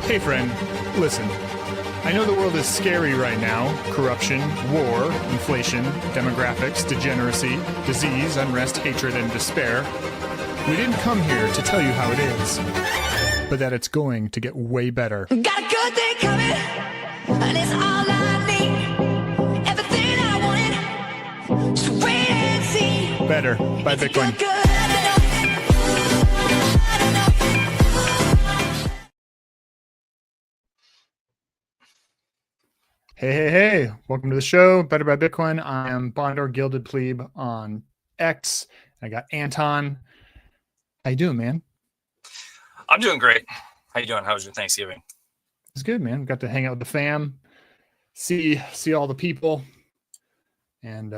Hey friend, listen. I know the world is scary right now. Corruption, war, inflation, demographics, degeneracy, disease, unrest, hatred, and despair. We didn't come here to tell you how it is, but that it's going to get way better. Got a good thing coming, and it's all I need. Everything I wanted, so wait and see. Better by Bitcoin. Hey. Welcome to the show, Better by Bitcoin. I am Bondor Gilded Plebe on X. I got Anton. How you doing, man? I'm doing great. How you doing? How was your Thanksgiving? It's good, man. Got to hang out with the fam, see all the people, and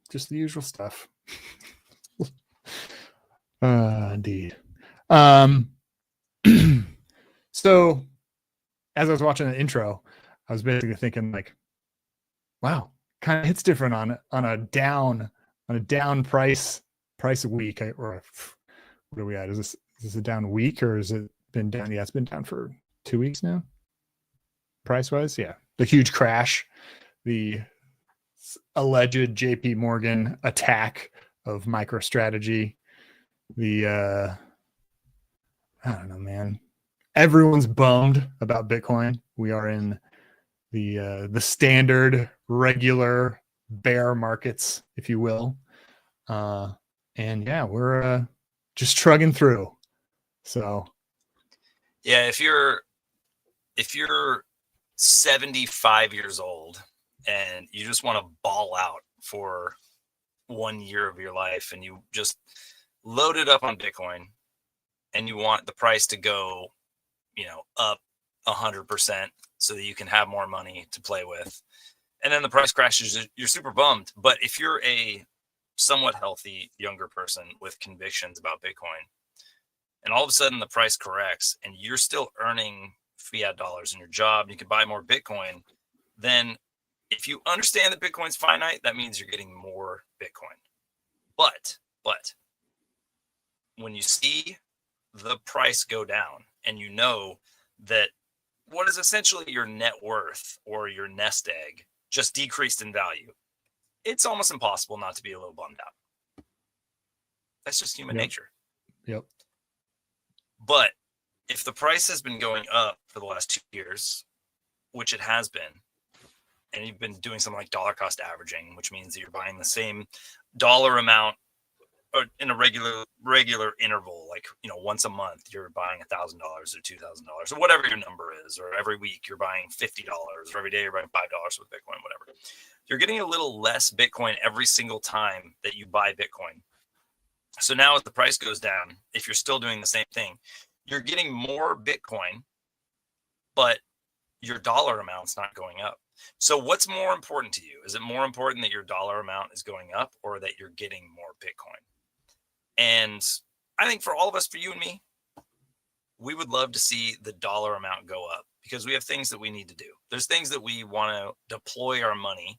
just the usual stuff. Indeed. So as I was watching the intro, I was basically thinking like, wow, kind of hits different on a down price week. What are we at? Is this a down week, or has it been down? Yeah, it's been down for 2 weeks now. Price wise, yeah. The huge crash, the alleged JP Morgan attack of MicroStrategy, I don't know, man. Everyone's bummed about Bitcoin. We are in the standard regular bear markets, if you will. And yeah, we're just trugging through. So yeah, if you're 75 years old and you just want to ball out for 1 year of your life and you just load it up on Bitcoin and you want the price to go, up 100% so that you can have more money to play with, and then the price crashes, you're super bummed. But if you're a somewhat healthy younger person with convictions about Bitcoin, and all of a sudden the price corrects and you're still earning fiat dollars in your job, and you can buy more Bitcoin, then if you understand that Bitcoin's finite, that means you're getting more Bitcoin. But when you see the price go down and you know that what is essentially your net worth or your nest egg just decreased in value, it's almost impossible not to be a little bummed out. That's just human nature. Yep. But if the price has been going up for the last 2 years, which it has been, and you've been doing something like dollar cost averaging, which means that you're buying the same dollar amount or in a regular interval, like, once a month you're buying $1,000 or $2,000 or whatever your number is, or every week you're buying $50, or every day you're buying $5 with Bitcoin, whatever. You're getting a little less Bitcoin every single time that you buy Bitcoin. So now as the price goes down, if you're still doing the same thing, you're getting more Bitcoin, but your dollar amount's not going up. So what's more important to you? Is it more important that your dollar amount is going up or that you're getting more Bitcoin? And I think for all of us, for you and me, we would love to see the dollar amount go up because we have things that we need to do. There's things that we want to deploy our money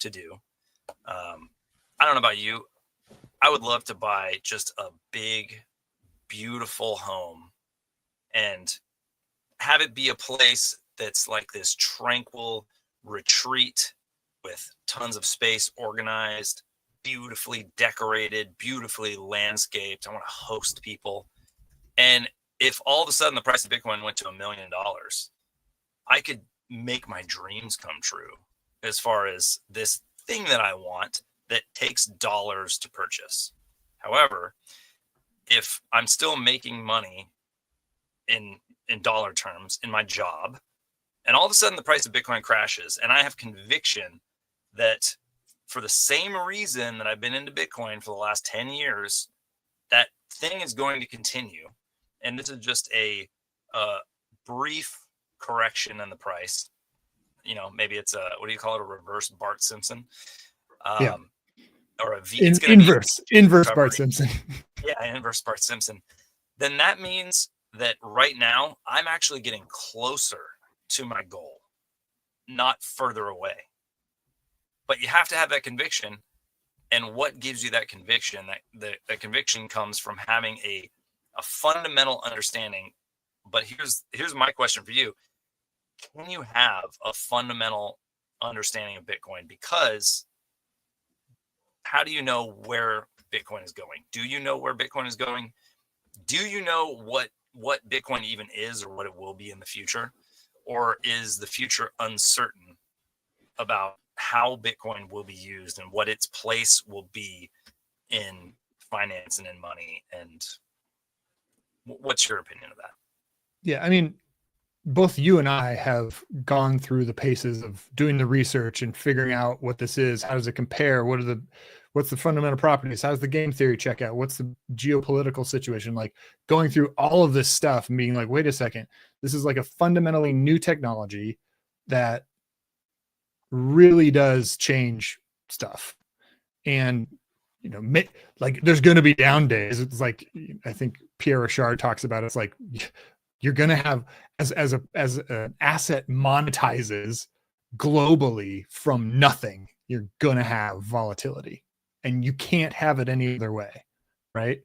to do. I don't know about you. I would love to buy just a big, beautiful home and have it be a place that's like this tranquil retreat with tons of space organized, beautifully decorated, beautifully landscaped. I want to host people. And if all of a sudden the price of Bitcoin went to $1 million, I could make my dreams come true as far as this thing that I want that takes dollars to purchase. However, if I'm still making money in dollar terms in my job, and all of a sudden the price of Bitcoin crashes, and I have conviction that for the same reason that I've been into Bitcoin for the last 10 years, that thing is going to continue. And this is just a brief correction in the price. Maybe it's what do you call it? A reverse Bart Simpson. Yeah. Or a V. Inverse Bart Simpson. Yeah, inverse Bart Simpson. Then that means that right now I'm actually getting closer to my goal, not further away. But you have to have that conviction. And what gives you that conviction? That conviction comes from having a fundamental understanding But here's my question for you. Can you have a fundamental understanding of Bitcoin? Because how do you know where Bitcoin is going? Do you know where Bitcoin is going? Do you know what Bitcoin even is or what it will be in the future? Or is the future uncertain about how Bitcoin will be used and what its place will be in finance and in money? And what's your opinion of that? Yeah, I mean, both you and I have gone through the paces of doing the research and figuring out what this is. How does it compare? What's the fundamental properties? How's the game theory check out? What's the geopolitical situation? Like going through all of this stuff and being like, wait a second, this is like a fundamentally new technology that really does change stuff. And like there's going to be down days. It's like, I think Pierre Richard talks about it. It's like you're going to have as an asset monetizes globally from nothing, you're going to have volatility, and you can't have it any other way, right?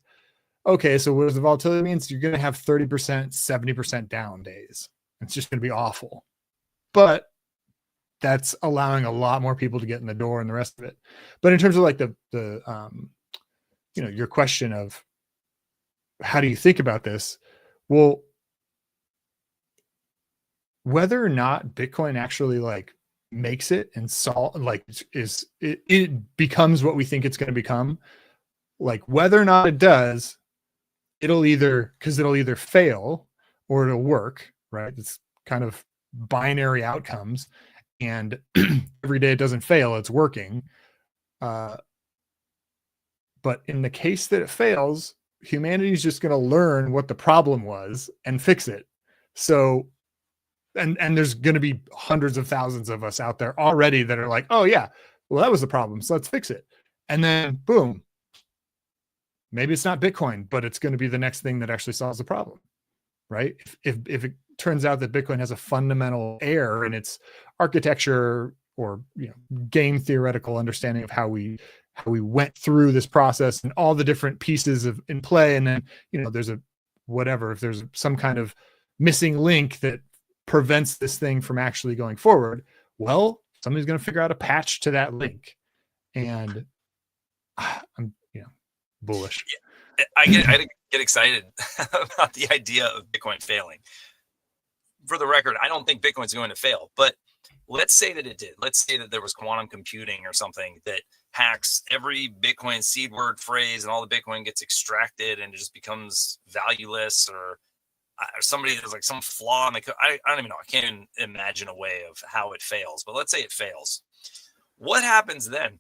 Okay, so what does the volatility means? You're going to have 30%, 70% down days. It's just going to be awful. But that's allowing a lot more people to get in the door and the rest of it. But in terms of like the your question of how do you think about this? Well, whether or not Bitcoin actually like makes it and it becomes what we think it's going to become, like whether or not it does, it'll either fail or it'll work, right? It's kind of binary outcomes. And every day it doesn't fail, it's working. But in the case that it fails, humanity is just going to learn what the problem was and fix it. So, and there's going to be hundreds of thousands of us out there already that are like, oh yeah, well, that was the problem, so let's fix it. And then boom, maybe it's not Bitcoin, but it's going to be the next thing that actually solves the problem, right? If it turns out that Bitcoin has a fundamental error in its architecture or game theoretical understanding of how we went through this process and all the different pieces in play, and then there's if there's some kind of missing link that prevents this thing from actually going forward, well, somebody's going to figure out a patch to that link. And I'm bullish. Yeah, I get excited about the idea of Bitcoin failing. For the record, I don't think Bitcoin's going to fail, but let's say that it did. Let's say that there was quantum computing or something that hacks every Bitcoin seed word phrase and all the Bitcoin gets extracted and it just becomes valueless, or somebody, there's like some flaw in the I don't even know. I can't even imagine a way of how it fails, but let's say it fails. What happens then?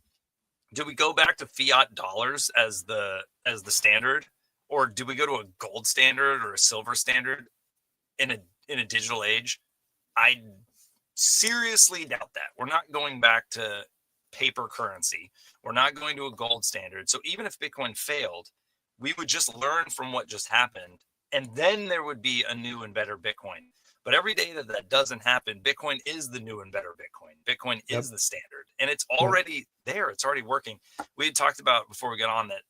Do we go back to fiat dollars as the standard, or do we go to a gold standard or a silver standard in a digital age? I seriously doubt that. We're not going back to paper currency. We're not going to a gold standard. So even if Bitcoin failed, we would just learn from what just happened, and then there would be a new and better Bitcoin. But every day that doesn't happen, Bitcoin is the new and better Bitcoin. Bitcoin is the standard, and it's already there. It's already working. We had talked about before we got on that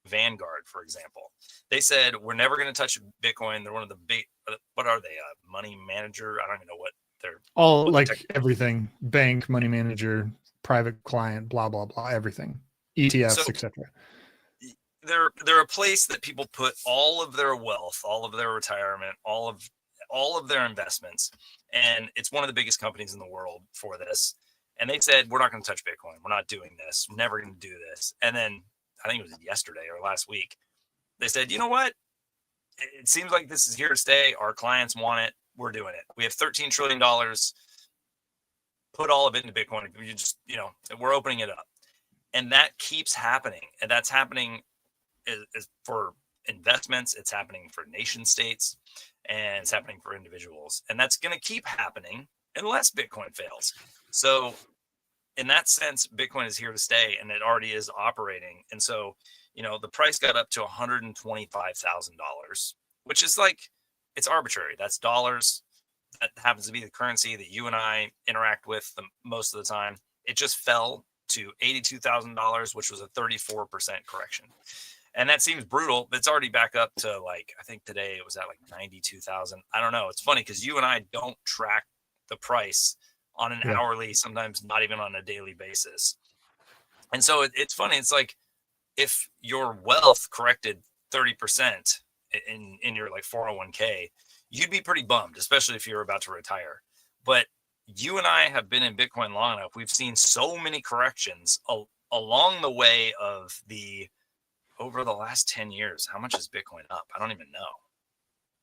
Vanguard, for example, they said we're never going to touch Bitcoin. They're one of the big, what are they? Money manager? I don't even know what they're all like everything: bank, money manager, private client, blah blah blah, everything, ETFs, etc. They're a place that people put all of their wealth, all of their retirement, all of their investments, and it's one of the biggest companies in the world for this. And they said, we're not going to touch Bitcoin. We're not doing this. We're never going to do this. And then I think it was yesterday or last week, they said, you know what? It seems like this is here to stay. Our clients want it. We're doing it. We have $13 trillion. Put all of it into Bitcoin. You just, we're opening it up. And that keeps happening. And that's happening is for investments. It's happening for nation states, and it's happening for individuals. And that's going to keep happening unless Bitcoin fails. So in that sense, Bitcoin is here to stay, and it already is operating. And so, the price got up to $125,000, which is like, it's arbitrary. That's dollars. That happens to be the currency that you and I interact with most of the time. It just fell to $82,000, which was a 34% correction. And that seems brutal, but it's already back up to like, I think today it was at like 92,000. I don't know. It's funny because you and I don't track the price on an hourly, sometimes not even on a daily basis. And so it's funny. It's like if your wealth corrected 30% in your like 401k, you'd be pretty bummed, especially if you're about to retire. But you and I have been in Bitcoin long enough. We've seen so many corrections along the way of over the last 10 years. How much is Bitcoin up? I don't even know.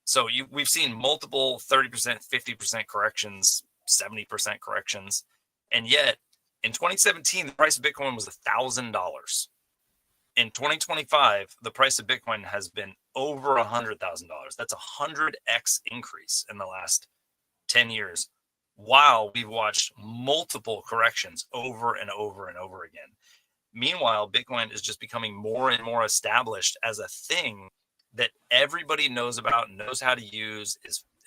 So we've seen multiple 30%, 50% corrections, 70% corrections. And yet in 2017, the price of Bitcoin was $1,000. In 2025, the price of Bitcoin has been over $100,000. That's a 100x increase in the last 10 years, while we've watched multiple corrections over and over and over again. Meanwhile, Bitcoin is just becoming more and more established as a thing that everybody knows about, knows how to use,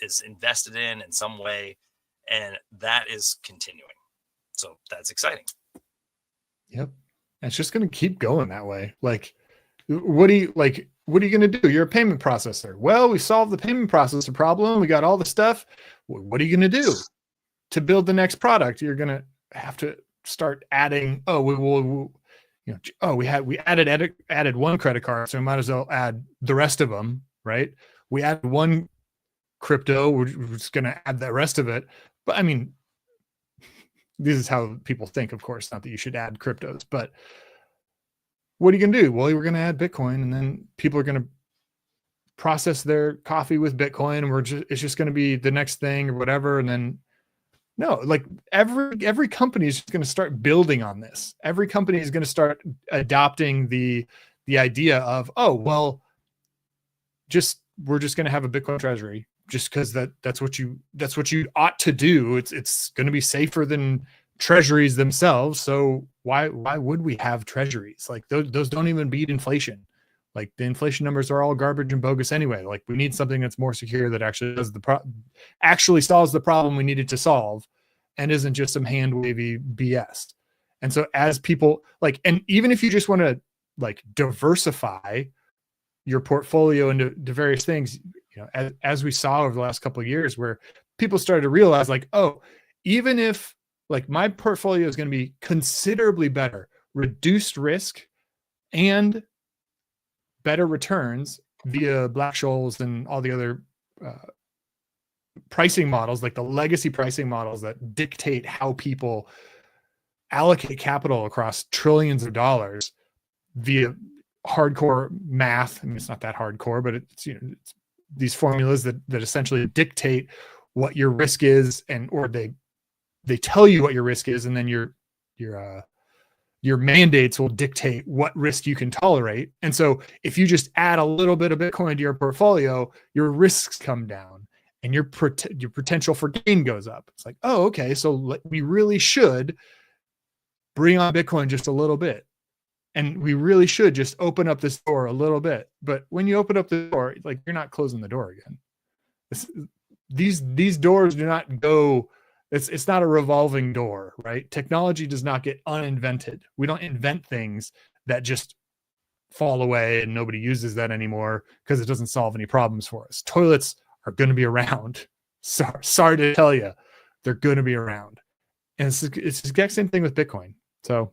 is invested in some way, and that is continuing. So that's exciting. Yep. It's just going to keep going that way. Like, what are you going to do? You're a payment processor. Well, we solved the payment processor problem. We got all the stuff. What are you going to do to build the next product? You're going to have to start adding. Oh, we added one credit card, so we might as well add the rest of them, right? We added one crypto. We're just going to add the rest of it. But I mean, this is how people think, of course, not that you should add cryptos, but what are you going to do? Well, we're going to add Bitcoin, and then people are going to process their coffee with Bitcoin, and it's just going to be the next thing or whatever. And then no, like every company is just going to start building on this. Every company is going to start adopting the idea of, oh, well, we're just going to have a Bitcoin treasury. Just because that's what you ought to do. It's going to be safer than treasuries themselves. So why would we have treasuries? Like those don't even beat inflation. Like the inflation numbers are all garbage and bogus anyway. Like we need something that's more secure that actually does actually solves the problem we needed to solve, and isn't just some hand wavy BS. And so as people like, and even if you just want to like diversify your portfolio into various things, as we saw over the last couple of years, where people started to realize like, oh, even if like my portfolio is going to be considerably better, reduced risk and better returns via Black-Scholes and all the other pricing models, like the legacy pricing models that dictate how people allocate capital across trillions of dollars via hardcore math. I mean, it's not that hardcore, but it's it's these formulas that essentially dictate what your risk is, or they tell you what your risk is, and then your mandates will dictate what risk you can tolerate. And so if you just add a little bit of Bitcoin to your portfolio, your risks come down and your potential for gain goes up. It's like, oh, okay, so we really should bring on Bitcoin just a little bit. And we really should just open up this door a little bit. But when you open up the door, like you're not closing the door again. These doors do not go. It's not a revolving door, right? Technology does not get uninvented. We don't invent things that just fall away and nobody uses that anymore because it doesn't solve any problems for us. Toilets are going to be around. Sorry to tell you, they're going to be around. And it's the exact same thing with Bitcoin. So.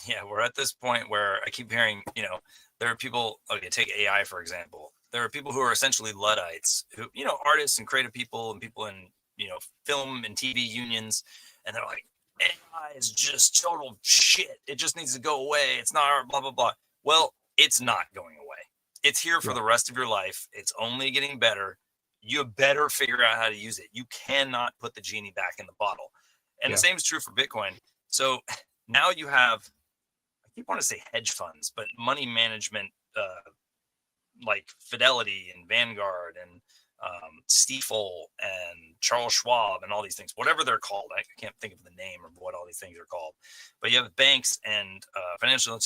Yeah, we're at this point where I keep hearing, there are people, okay, take AI, for example. There are people who are essentially Luddites, who, artists and creative people and people in, film and TV unions. And they're like, AI is just total shit. It just needs to go away. It's not our blah, blah, blah. Well, it's not going away. It's here for the rest of your life. It's only getting better. You better figure out how to use it. You cannot put the genie back in the bottle. And the same is true for Bitcoin. So now you have, I want to say hedge funds, but money management, like Fidelity and Vanguard and Stifel and Charles Schwab and all these things, whatever they're called. I can't think of the name of what all these things are called. But you have banks and financial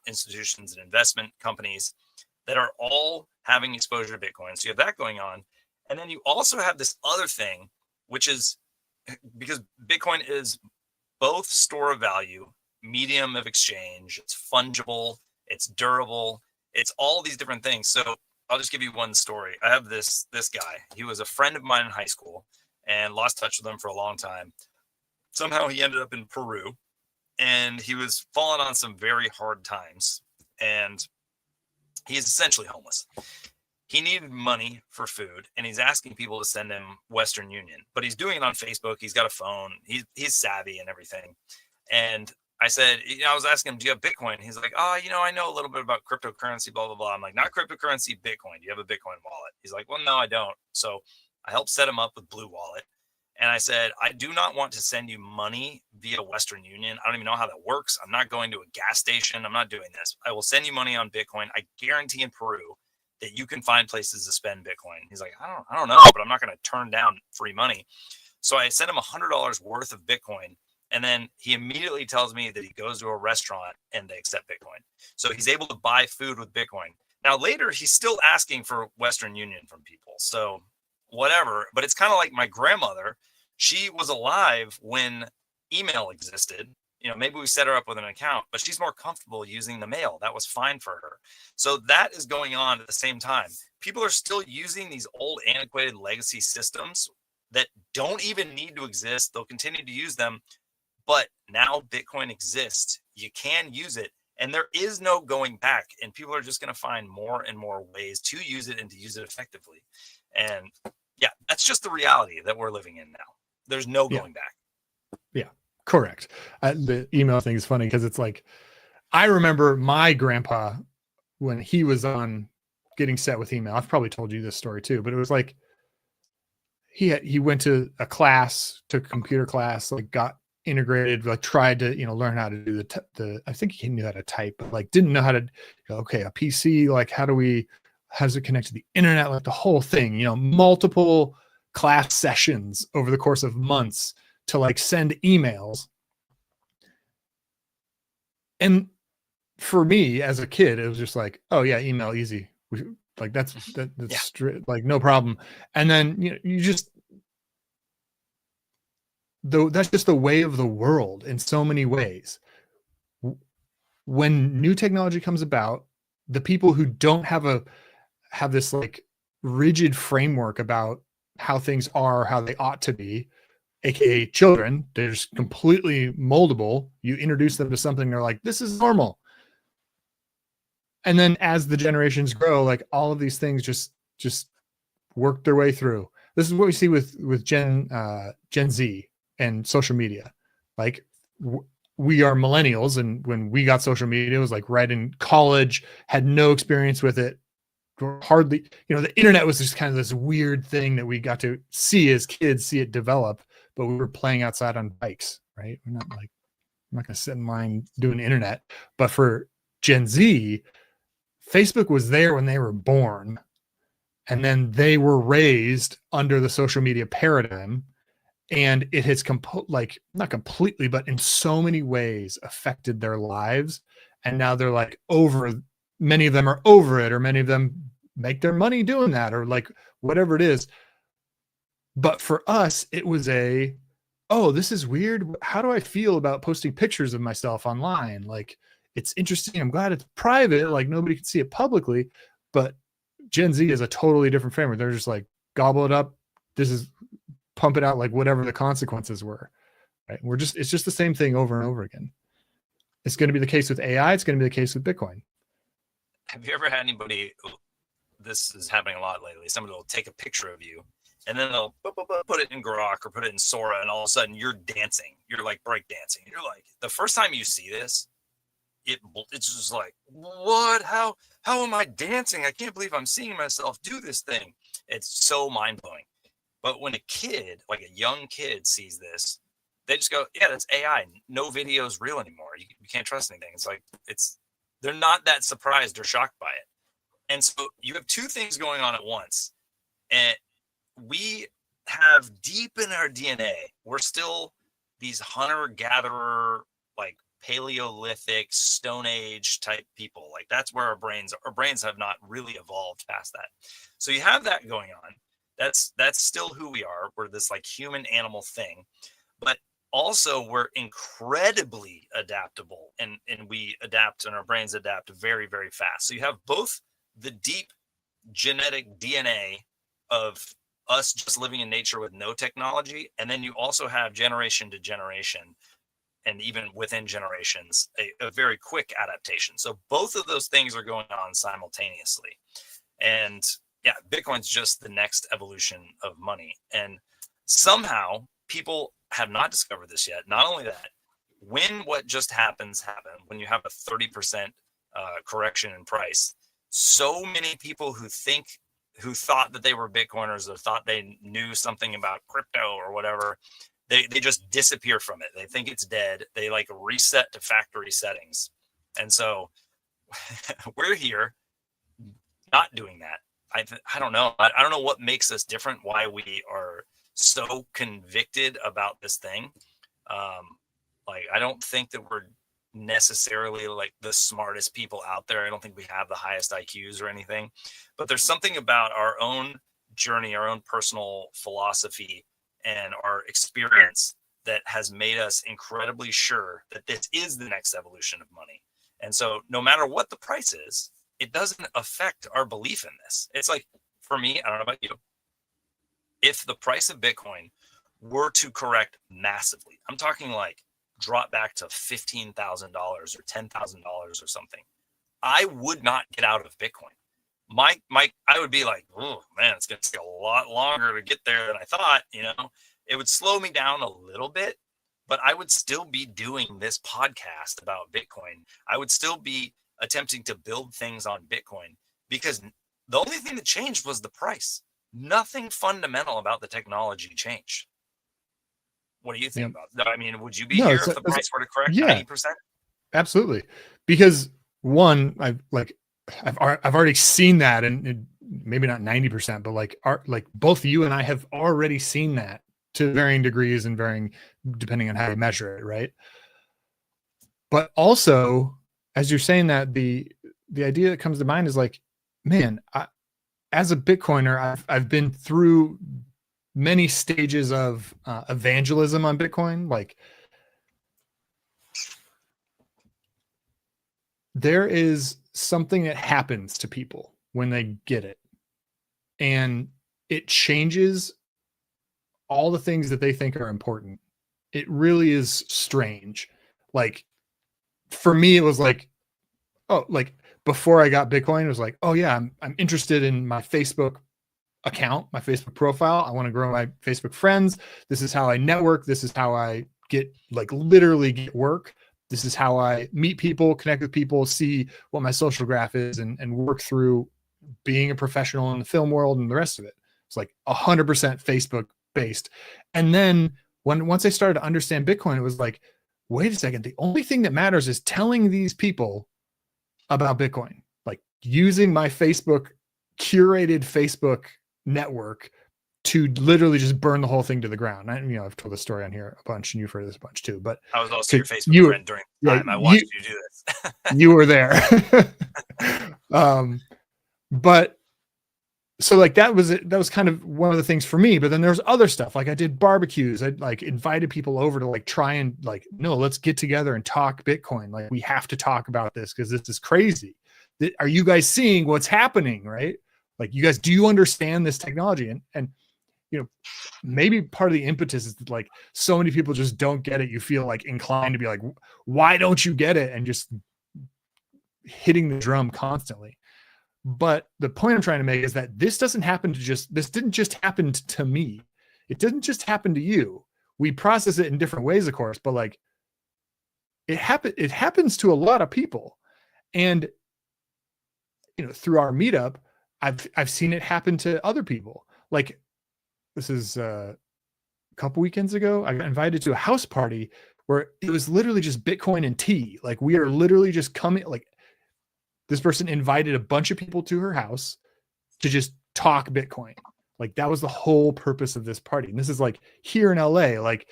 institutions and investment companies that are all having exposure to Bitcoin. So you have that going on. And then you also have this other thing, which is because Bitcoin is both store of value, medium of exchange, it's fungible, it's durable, It's all these different things. So I'll just give you one story. I have this guy. He was a friend of mine in high school and lost touch with him for a long time. Somehow he ended up in Peru and he was falling on some very hard times. And he's essentially homeless. He needed money for food and he's asking people to send him Western Union, but he's doing it on Facebook. He's got a phone. He's savvy and everything. And I said, I was asking him, do you have Bitcoin? He's like, oh, I know a little bit about cryptocurrency, blah, blah, blah. I'm like, not cryptocurrency, Bitcoin. Do you have a Bitcoin wallet? He's like, well, no, I don't. So I helped set him up with Blue Wallet. And I said, I do not want to send you money via Western Union. I don't even know how that works. I'm not going to a gas station. I'm not doing this. I will send you money on Bitcoin. I guarantee in Peru that you can find places to spend Bitcoin. He's like, I don't know, but I'm not going to turn down free money. So I sent him $100 worth of Bitcoin. And then he immediately tells me that he goes to a restaurant and they accept Bitcoin. So he's able to buy food with Bitcoin. Now later, he's still asking for Western Union from people. So whatever, but it's kind of like my grandmother. She was alive when email existed. Maybe we set her up with an account, but she's more comfortable using the mail. That was fine for her. So that is going on at the same time. People are still using these old antiquated legacy systems that don't even need to exist. They'll continue to use them. But now Bitcoin exists. You can use it. And there is no going back. And people are just going to find more and more ways to use it and to use it effectively. And yeah, that's just the reality that we're living in now. There's no going back. Yeah, correct. The email thing is funny because it's like, I remember my grandpa when he was on getting set with email. I've probably told you this story too, but it was like he went to a class, took a computer class, like got integrated, like tried to learn how to do the I think he knew how to type, but like didn't know how to okay, a PC, like how does it connect to the internet, like the whole thing, multiple class sessions over the course of months to like send emails. And for me as a kid, it was just like, oh yeah, email easy, like that's like no problem. And then you just, though, that's just the way of the world in so many ways. When new technology comes about, the people who don't have this like rigid framework about how things are, how they ought to be, aka children, they're just completely moldable. You introduce them to something, they're like, this is normal. And then as the generations grow, like all of these things just work their way through. This is what we see with Gen Z and social media. Like we are millennials, and when we got social media, it was like right in college, had no experience with it. Hardly, the internet was just kind of this weird thing that we got to see as kids, see it develop, but we were playing outside on bikes, right? I'm not going to sit in line doing internet. But for Gen Z, Facebook was there when they were born, and then they were raised under the social media paradigm, and it has not completely, but in so many ways affected their lives. And now they're like many of them are over it, or many of them make their money doing that, or like whatever it is. But for us, it was this is weird. How do I feel about posting pictures of myself online? Like, it's interesting. I'm glad it's private. Like nobody can see it publicly. But Gen Z is a totally different framework. They're just like, gobble it up. Pump it out, like whatever the consequences were. Right? It's just the same thing over and over again. It's going to be the case with AI. It's going to be the case with Bitcoin. Have you ever had anybody, this is happening a lot lately, somebody will take a picture of you and then they'll put it in Grok or put it in Sora, and all of a sudden you're dancing. You're like break dancing. You're like, the first time you see this, it's just like, what? How am I dancing? I can't believe I'm seeing myself do this thing. It's so mind-blowing. But when a kid, like a young kid, sees this, they just go, yeah, that's AI. No video is real anymore. You can't trust anything. It's like, they're not that surprised or shocked by it. And so you have two things going on at once. And we have deep in our DNA, we're still these hunter-gatherer, like Paleolithic, Stone Age type people. Like that's where our brains have not really evolved past that. So you have that going on. That's still who we are. We're this like human animal thing. But also we're incredibly adaptable, and we adapt, and our brains adapt very, very fast. So you have both the deep genetic DNA of us just living in nature with no technology, and then you also have generation to generation, and even within generations, a very quick adaptation. So both of those things are going on simultaneously. And yeah, Bitcoin's just the next evolution of money. And somehow people have not discovered this yet. Not only that, when what just happened, when you have a 30% correction in price, so many people who thought that they were Bitcoiners or thought they knew something about crypto or whatever, they just disappear from it. They think it's dead. They like reset to factory settings. And so we're here not doing that. I don't know. I don't know what makes us different, why we are so convicted about this thing. Like, I don't think that we're necessarily like the smartest people out there. I don't think we have the highest IQs or anything, but there's something about our own journey, our own personal philosophy, and our experience that has made us incredibly sure that this is the next evolution of money. And so no matter what the price is, it doesn't affect our belief in this. It's like, for me, I don't know about you, if the price of Bitcoin were to correct massively, I'm talking like drop back to $15,000 or $10,000 or something, I would not get out of Bitcoin. I would be like, oh man, it's going to take a lot longer to get there than I thought. It would slow me down a little bit, but I would still be doing this podcast about Bitcoin. I would still be attempting to build things on Bitcoin, because the only thing that changed was the price. Nothing fundamental about the technology changed. What do you think about that? I mean, would you be here if the price were to correct 90%? Absolutely. Because one, I've already seen that, and maybe not 90%, but like both you and I have already seen that to varying degrees and varying depending on how you measure it, right? But also, as you're saying that, the idea that comes to mind is like, man, as a Bitcoiner, I've been through many stages of evangelism on Bitcoin. Like, there is something that happens to people when they get it, and it changes all the things that they think are important. It really is strange. Like, for me, it was like, oh, like before I got Bitcoin, it was like, oh yeah, I'm interested in my Facebook account, my Facebook profile. I want to grow my Facebook friends. This is how I network. This is how I literally get work. This is how I meet people, connect with people, see what my social graph is, and work through being a professional in the film world and the rest of it. It's like 100% Facebook based. And then once I started to understand Bitcoin, it was like, wait a second, the only thing that matters is telling these people about Bitcoin, like using my curated Facebook network to literally just burn the whole thing to the ground. I've told this story on here a bunch, and you've heard this a bunch too. But I was also your Facebook friend during the time I watched you do this. You were there. But so like that was kind of one of the things for me. But then there's other stuff. Like I did barbecues. I like invited people over to like try and like, no, let's get together and talk Bitcoin. Like, we have to talk about this because this is crazy. Are you guys seeing what's happening? Right? Like, you guys, do you understand this technology? And maybe part of the impetus is that like so many people just don't get it. You feel like inclined to be like, why don't you get it? And just hitting the drum constantly. But the point I'm trying to make is that this didn't just happen to me. It didn't just happen to you. We process it in different ways, of course, but like it happens to a lot of people. And, through our meetup, I've seen it happen to other people. Like, this is a couple weekends ago, I got invited to a house party where it was literally just Bitcoin and tea. Like, we are literally just coming, like, this person invited a bunch of people to her house to just talk Bitcoin. Like, that was the whole purpose of this party. And this is like here in LA, like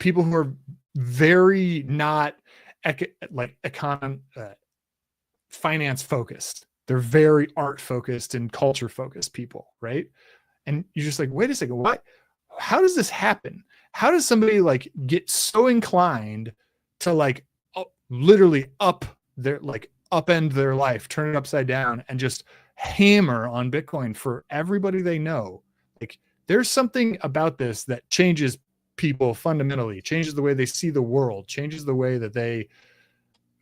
people who are very not finance focused. They're very art focused and culture focused people. Right. And you're just like, wait a second, how does this happen? How does somebody like get so inclined to like literally upend their life, turn it upside down, and just hammer on Bitcoin for everybody they know? Like, there's something about this that changes people fundamentally, changes the way they see the world, changes the way that they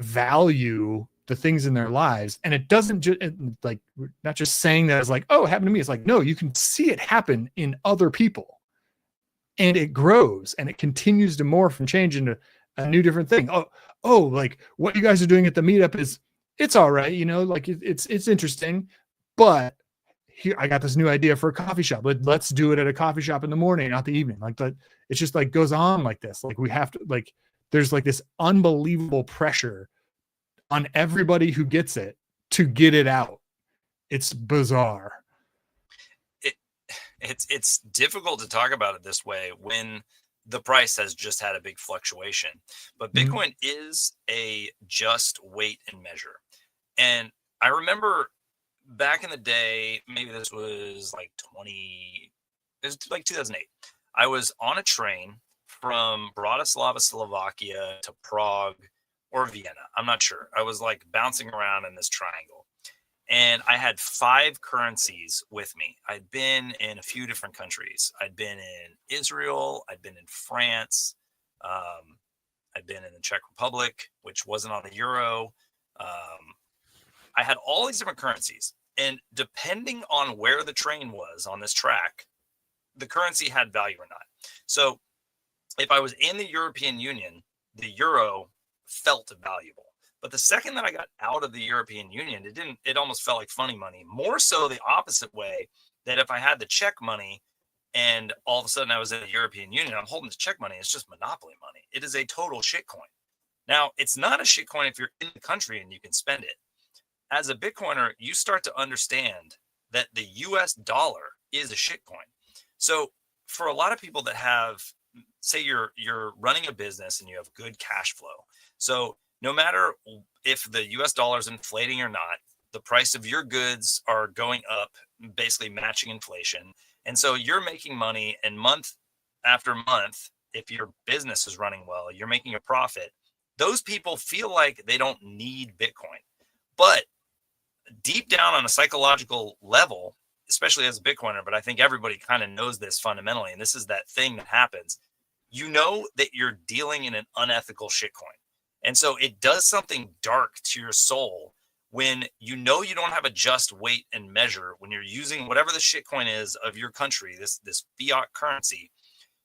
value the things in their lives. And it doesn't just like, not just saying that as like, oh, it happened to me. It's like, no, you can see it happen in other people, and it grows and it continues to morph and change into a new different thing. Oh, like what you guys are doing at the meetup is, it's all right, you know, like it's interesting, but here I got this new idea for a coffee shop. Let's do it at a coffee shop in the morning, not the evening. Like that, it's just like goes on like this. Like we have to, like, there's like this unbelievable pressure on everybody who gets it to get it out. It's bizarre. It's difficult to talk about it this way when the price has just had a big fluctuation. But Bitcoin is a just weight and measure. And I remember back in the day, maybe this was like 2008. I was on a train from Bratislava, Slovakia to Prague or Vienna. I'm not sure. I was like bouncing around in this triangle. And I had 5 currencies with me. I'd been in a few different countries. I'd been in Israel. I'd been in France. I'd been in the Czech Republic, which wasn't on the euro. I had all these different currencies. And depending on where the train was on this track, the currency had value or not. So if I was in the European Union, the euro felt valuable. But the second that I got out of the European Union, it almost felt like funny money. More so the opposite way, that if I had the Czech money and all of a sudden I was in the European Union, I'm holding this Czech money, it's just monopoly money. It is a total shitcoin. Now, it's not a shitcoin if you're in the country and you can spend it. As a Bitcoiner, you start to understand that the US dollar is a shitcoin. So for a lot of people that have, say you're running a business and you have good cash flow. So no matter if the US dollar is inflating or not, the price of your goods are going up, basically matching inflation. And so you're making money, and month after month, if your business is running well, you're making a profit. Those people feel like they don't need Bitcoin. But deep down on a psychological level, especially as a Bitcoiner, but I think everybody kind of knows this fundamentally, and this is that thing that happens, you know that you're dealing in an unethical shitcoin. And so it does something dark to your soul when you know you don't have a just weight and measure when you're using whatever the shitcoin is of your country, this fiat currency.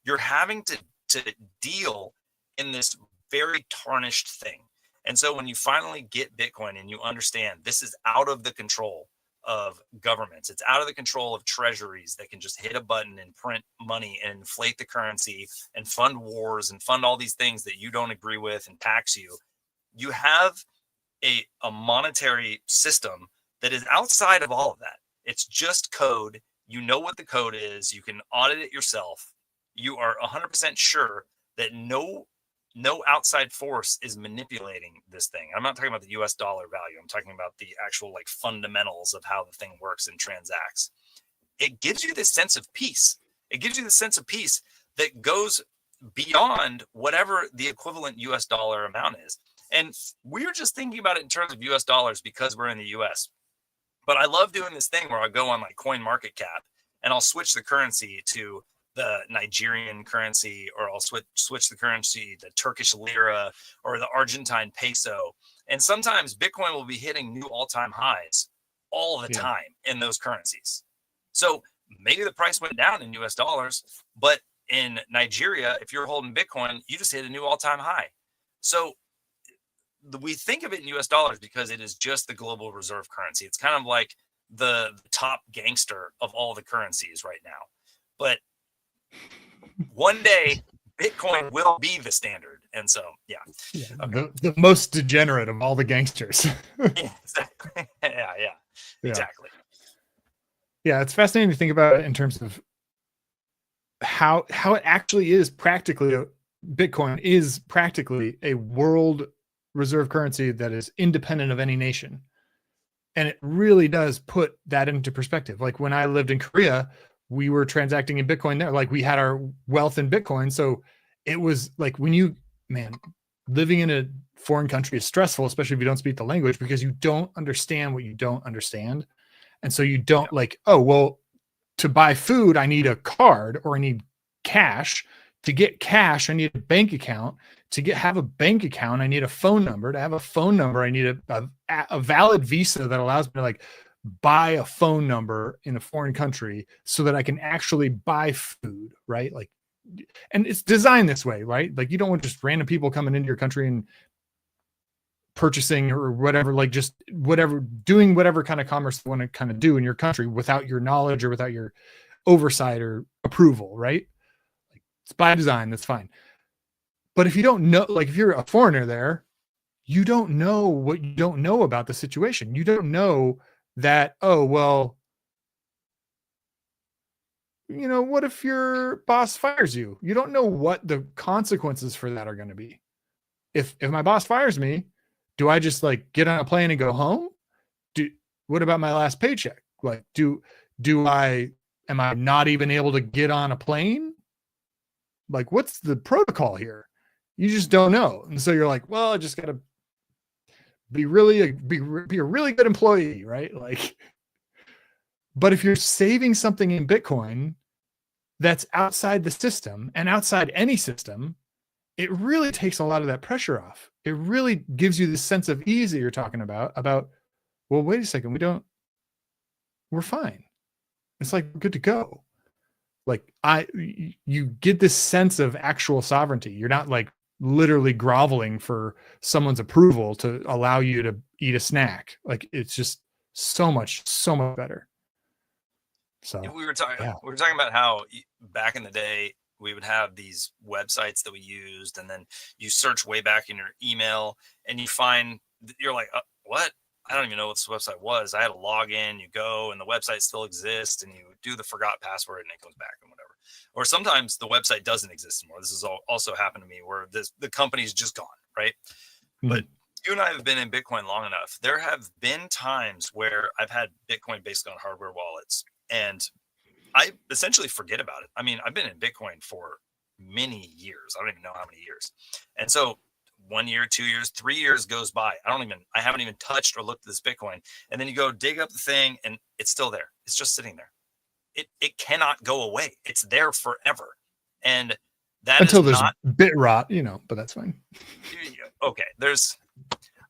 You're having to deal in this very tarnished thing. And so when you finally get Bitcoin and you understand this is out of the control of governments, it's out of the control of treasuries that can just hit a button and print money and inflate the currency and fund wars and fund all these things that you don't agree with and tax you. You have a monetary system that is outside of all of that. It's just code. You know what the code is. You can audit it yourself. You are 100% sure that no outside force is manipulating this thing. I'm not talking about the US dollar value. I'm talking about the actual like fundamentals of how the thing works and transacts. It gives you this sense of peace. It gives you the sense of peace that goes beyond whatever the equivalent US dollar amount is. And we're just thinking about it in terms of US dollars because we're in the US. But I love doing this thing where I go on like CoinMarketCap and I'll switch the currency to the Nigerian currency, or I'll switch the currency, the Turkish lira or the Argentine peso. And sometimes Bitcoin will be hitting new all-time highs all the time in those currencies. So maybe the price went down in US dollars, but in Nigeria, if you're holding Bitcoin, you just hit a new all-time high. So we think of it in US dollars because it is just the global reserve currency. It's kind of like the top gangster of all the currencies right now. But one day Bitcoin will be the standard. And so, okay. The most degenerate of all the gangsters. Yeah, exactly. Yeah, exactly. Yeah, it's fascinating to think about it in terms of how it actually is practically. Bitcoin is practically a world reserve currency that is independent of any nation. And it really does put that into perspective. Like when I lived in Korea, we were transacting in Bitcoin there. Like we had our wealth in Bitcoin. So it was like living in a foreign country is stressful, especially if you don't speak the language, because you don't understand what you don't understand. And so you don't oh, well, to buy food, I need a card or I need cash. To get cash, I need a bank account. To have a bank account, I need a phone number. To have a phone number, I need a valid visa that allows me to buy a phone number in a foreign country so that I can actually buy food, right? Like, and it's designed this way, right? Like you don't want just random people coming into your country and purchasing or whatever, like just whatever, doing whatever kind of commerce they want to kind of do in your country without your knowledge or without your oversight or approval, right? Like it's by design, that's fine. But if you don't know, like if you're a foreigner there, you don't know what you don't know about the situation. You don't know that, oh, well, what if your boss fires you? You don't know what the consequences for that are going to be. If my boss fires me, do I just get on a plane and go home? What about my last paycheck? Like, am I not even able to get on a plane? Like, what's the protocol here? You just don't know. And so you're like, well, I just got to be a really good employee, right? Like, but if you're saving something in Bitcoin that's outside the system and outside any system, it really takes a lot of that pressure off. It really gives you this sense of ease that you're talking about, well, wait a second, we're fine. It's like, good to go. Like you get this sense of actual sovereignty. You're not literally groveling for someone's approval to allow you to eat a snack. Like it's just so much better. So we were talking about how back in the day we would have these websites that we used, and then you search way back in your email and you're like, what? I don't even know what this website was. I had to log in, you go, and the website still exists, and you do the forgot password and it comes back and whatever. Or sometimes the website doesn't exist anymore. This has also happened to me where the company's just gone, right? Mm-hmm. But you and I have been in Bitcoin long enough. There have been times where I've had Bitcoin based on hardware wallets, and I essentially forget about it. I mean, I've been in Bitcoin for many years. I don't even know how many years. And so 1 year, 2 years, 3 years goes by. I haven't even touched or looked at this Bitcoin. And then you go dig up the thing and it's still there. It's just sitting there. It cannot go away. It's there forever. And that until is there's not bit rot, but that's fine. Okay. I'm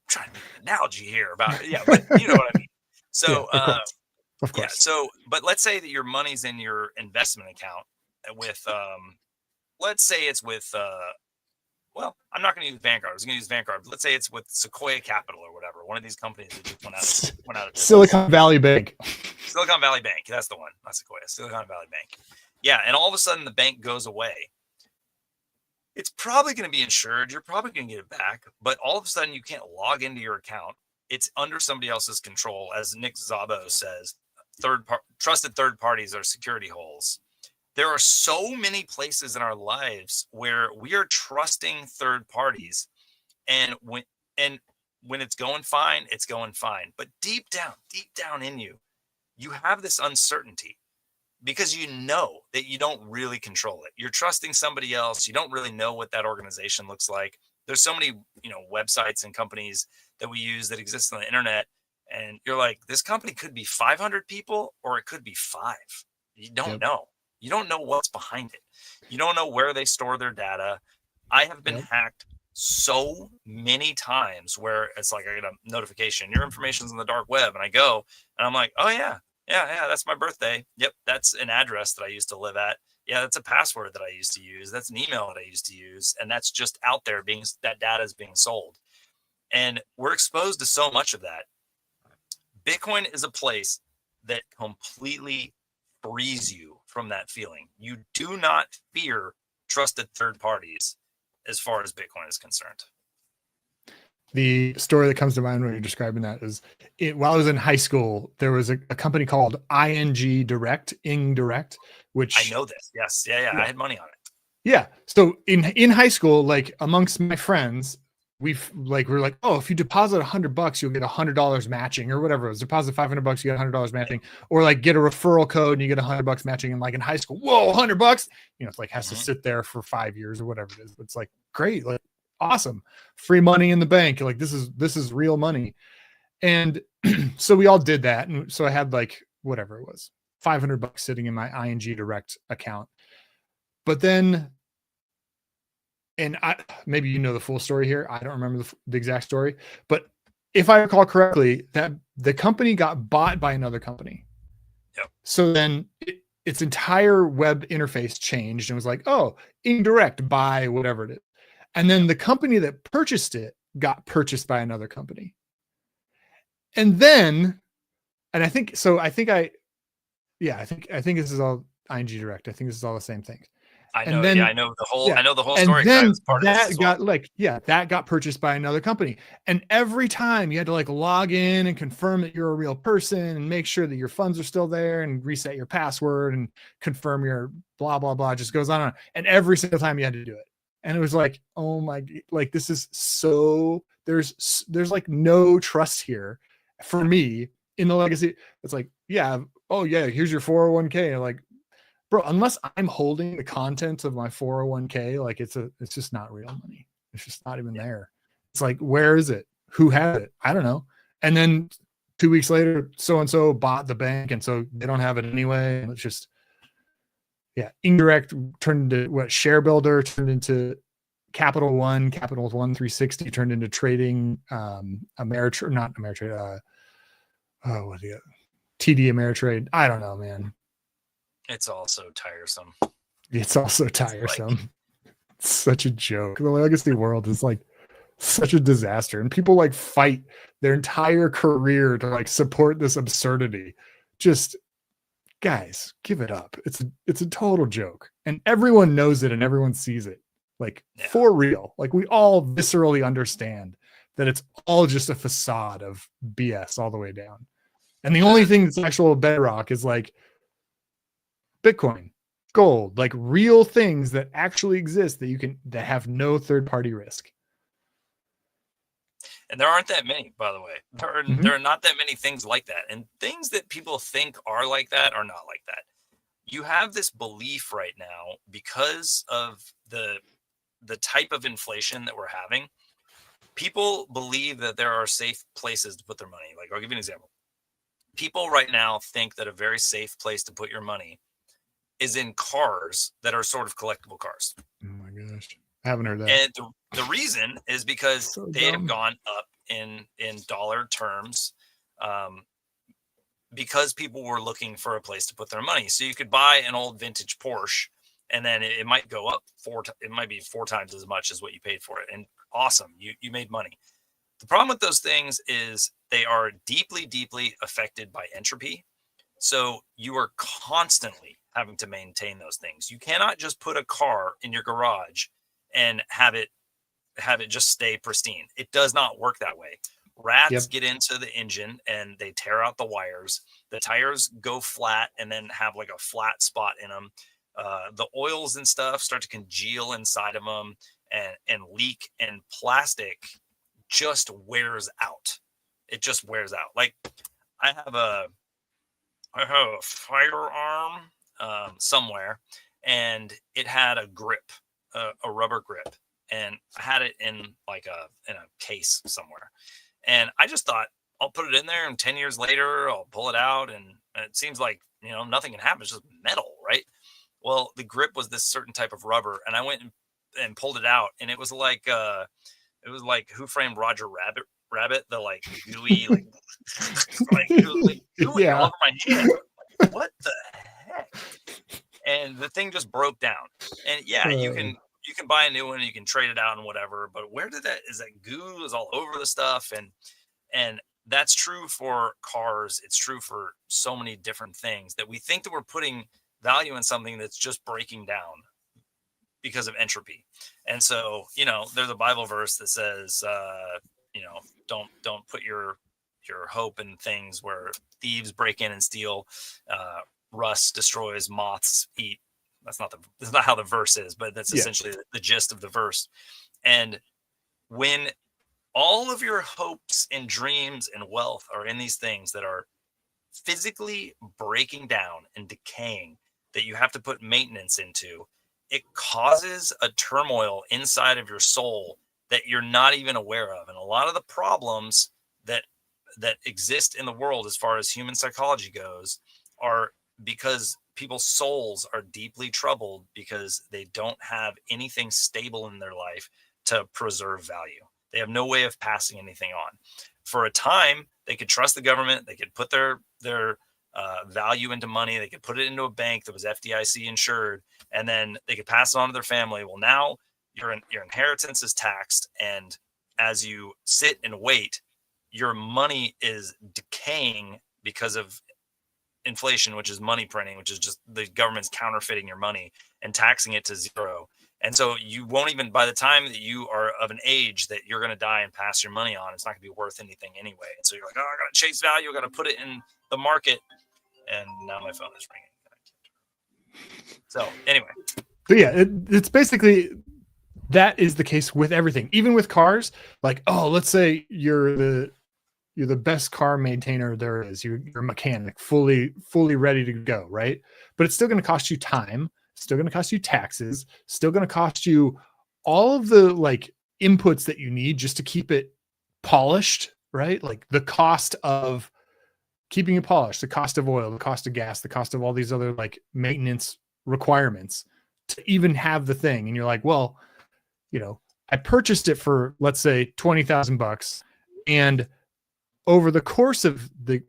trying to make an analogy here about, but you know what I mean? So, Of course. Yeah. So, but let's say that your money's in your investment account with, let's say it's with, well, I'm not going to use Vanguard. I was going to use Vanguard. But let's say it's with Sequoia Capital or whatever. One of these companies that just went out of business. Silicon Valley Bank. Silicon Valley Bank. That's the one. Not Sequoia. Silicon Valley Bank. Yeah. And all of a sudden the bank goes away. It's probably going to be insured. You're probably going to get it back. But all of a sudden you can't log into your account. It's under somebody else's control. As Nick Szabo says, trusted third parties are security holes. There are so many places in our lives where we are trusting third parties, and when it's going fine, it's going fine. But deep down in you, you have this uncertainty because you know that you don't really control it. You're trusting somebody else. You don't really know what that organization looks like. There's so many, websites and companies that we use that exist on the internet, and you're like, this company could be 500 people or it could be 5. You don't know. You don't know what's behind it. You don't know where they store their data. I have been hacked so many times where it's like I get a notification, your information's on the dark web, and I go and I'm like, oh yeah, that's my birthday. Yep, that's an address that I used to live at. Yeah, that's a password that I used to use. That's an email that I used to use, and that's just out there that data is being sold. And we're exposed to so much of that. Bitcoin is a place that completely frees you from that feeling. You do not fear trusted third parties as far as Bitcoin is concerned. The story that comes to mind when you're describing that is while I was in high school, there was a company called ING Direct, which I know this. Yes. Yeah. I had money on it. Yeah. So in high school, amongst my friends, we're like, oh, if you deposit $100, you'll get $100 matching or whatever it was. Deposit $500, you get $100 matching, or like get a referral code and you get $100 matching. And like in high school, whoa, $100, it's like has to sit there for 5 years or whatever it is. It's like great, like awesome, free money in the bank. Like this is real money. And so we all did that. And so I had like whatever it was, $500 sitting in my ING Direct account. But then, and maybe you know the full story here. I don't remember the exact story, but if I recall correctly, that the company got bought by another company. Yep. So then its entire web interface changed and was like, oh, indirect by whatever it is. And then the company that purchased it got purchased by another company. And then, and I think this is all ING Direct. I think this is all the same thing. I know. I know the whole And story. then that got purchased by another company. And every time you had to like log in and confirm that you're a real person and make sure that your funds are still there and reset your password and confirm your blah, blah, blah, just goes on and on. And every single time you had to do it. And it was like, oh my, like, this is so, there's like no trust here for me in the legacy. It's like, yeah. Oh yeah. Here's your 401k. Like, bro, unless I'm holding the contents of my 401k, like it's just not real money. It's just not even there. It's like, where is it? Who had it? I don't know. And then 2 weeks later, so-and-so bought the bank. And so they don't have it anyway. And it's just, indirect turned into what Share Builder turned into Capital One 360 turned into trading, Ameritrade, not Ameritrade. TD Ameritrade. I don't know, man. It's also tiresome. It's such a joke. The legacy world is like such a disaster, and people like fight their entire career to like support this absurdity. Just guys, give it up. It's a total joke, and everyone knows it and everyone sees it. Like for real. Like we all viscerally understand that it's all just a facade of BS all the way down. And the only thing that's actual bedrock is like Bitcoin, gold, like real things that actually exist that have no third party risk. And there aren't that many, by the way. There are not that many things like that. And things that people think are like that are not like that. You have this belief right now because of the type of inflation that we're having. People believe that there are safe places to put their money. Like, I'll give you an example. People right now think that a very safe place to put your money is in cars that are sort of collectible cars. Oh my gosh. I haven't heard that. And the reason is because they have gone up in dollar terms, because people were looking for a place to put their money. So you could buy an old vintage Porsche and then it might go up it might be 4 times as much as what you paid for it. And awesome. You made money. The problem with those things is they are deeply, deeply affected by entropy. So you are constantly having to maintain those things. You cannot just put a car in your garage and have it just stay pristine. It does not work that way. Rats get into the engine and they tear out the wires. The tires go flat and then have like a flat spot in them. The oils and stuff start to congeal inside of them and leak, and plastic just wears out. It just wears out. Like I have a firearm somewhere, and it had a grip, a rubber grip, and I had it in a case somewhere. And I just thought, I'll put it in there, and 10 years later, I'll pull it out, and it seems like, nothing can happen. It's just metal, right? Well, the grip was this certain type of rubber, and I went and pulled it out, and it was like Who Framed Roger Rabbit, the like gooey, gooey all over my hand. What the heck? And the thing just broke down. And you can buy a new one, and you can trade it out and whatever. But where is that goo is all over the stuff, and that's true for cars. It's true for so many different things that we think that we're putting value in something that's just breaking down because of entropy. And so, there's a Bible verse that says, don't put your hope in things where thieves break in and steal, rust destroys, moths eat. That's not how the verse is, but that's essentially the gist of the verse. And when all of your hopes and dreams and wealth are in these things that are physically breaking down and decaying, that you have to put maintenance into, it causes a turmoil inside of your soul that you're not even aware of. And a lot of the problems that exist in the world as far as human psychology goes are because people's souls are deeply troubled because they don't have anything stable in their life to preserve value. They have no way of passing anything on. For a time, they could trust the government. They could put their value into money. They could put it into a bank that was FDIC insured, and then they could pass it on to their family. Well, now your inheritance is taxed, and as you sit and wait, your money is decaying because of inflation, which is money printing, which is just the government's counterfeiting your money and taxing it to zero. And so you won't even, by the time that you are of an age that you're going to die and pass your money on, it's not going to be worth anything anyway. And so you're like, oh, I got to chase value. I got to put it in the market. And now my phone is ringing. So anyway. But yeah, it's basically, that is the case with everything, even with cars. Like, oh, let's say you're the best car maintainer there is. You're a mechanic, fully ready to go, right? But it's still going to cost you time. Still going to cost you taxes, still going to cost you all of the like inputs that you need just to keep it polished, right? Like the cost of keeping it polished, the cost of oil, the cost of gas, the cost of all these other like maintenance requirements to even have the thing. And you're like, well, you know, I purchased it for, let's say $20,000, and over the course of the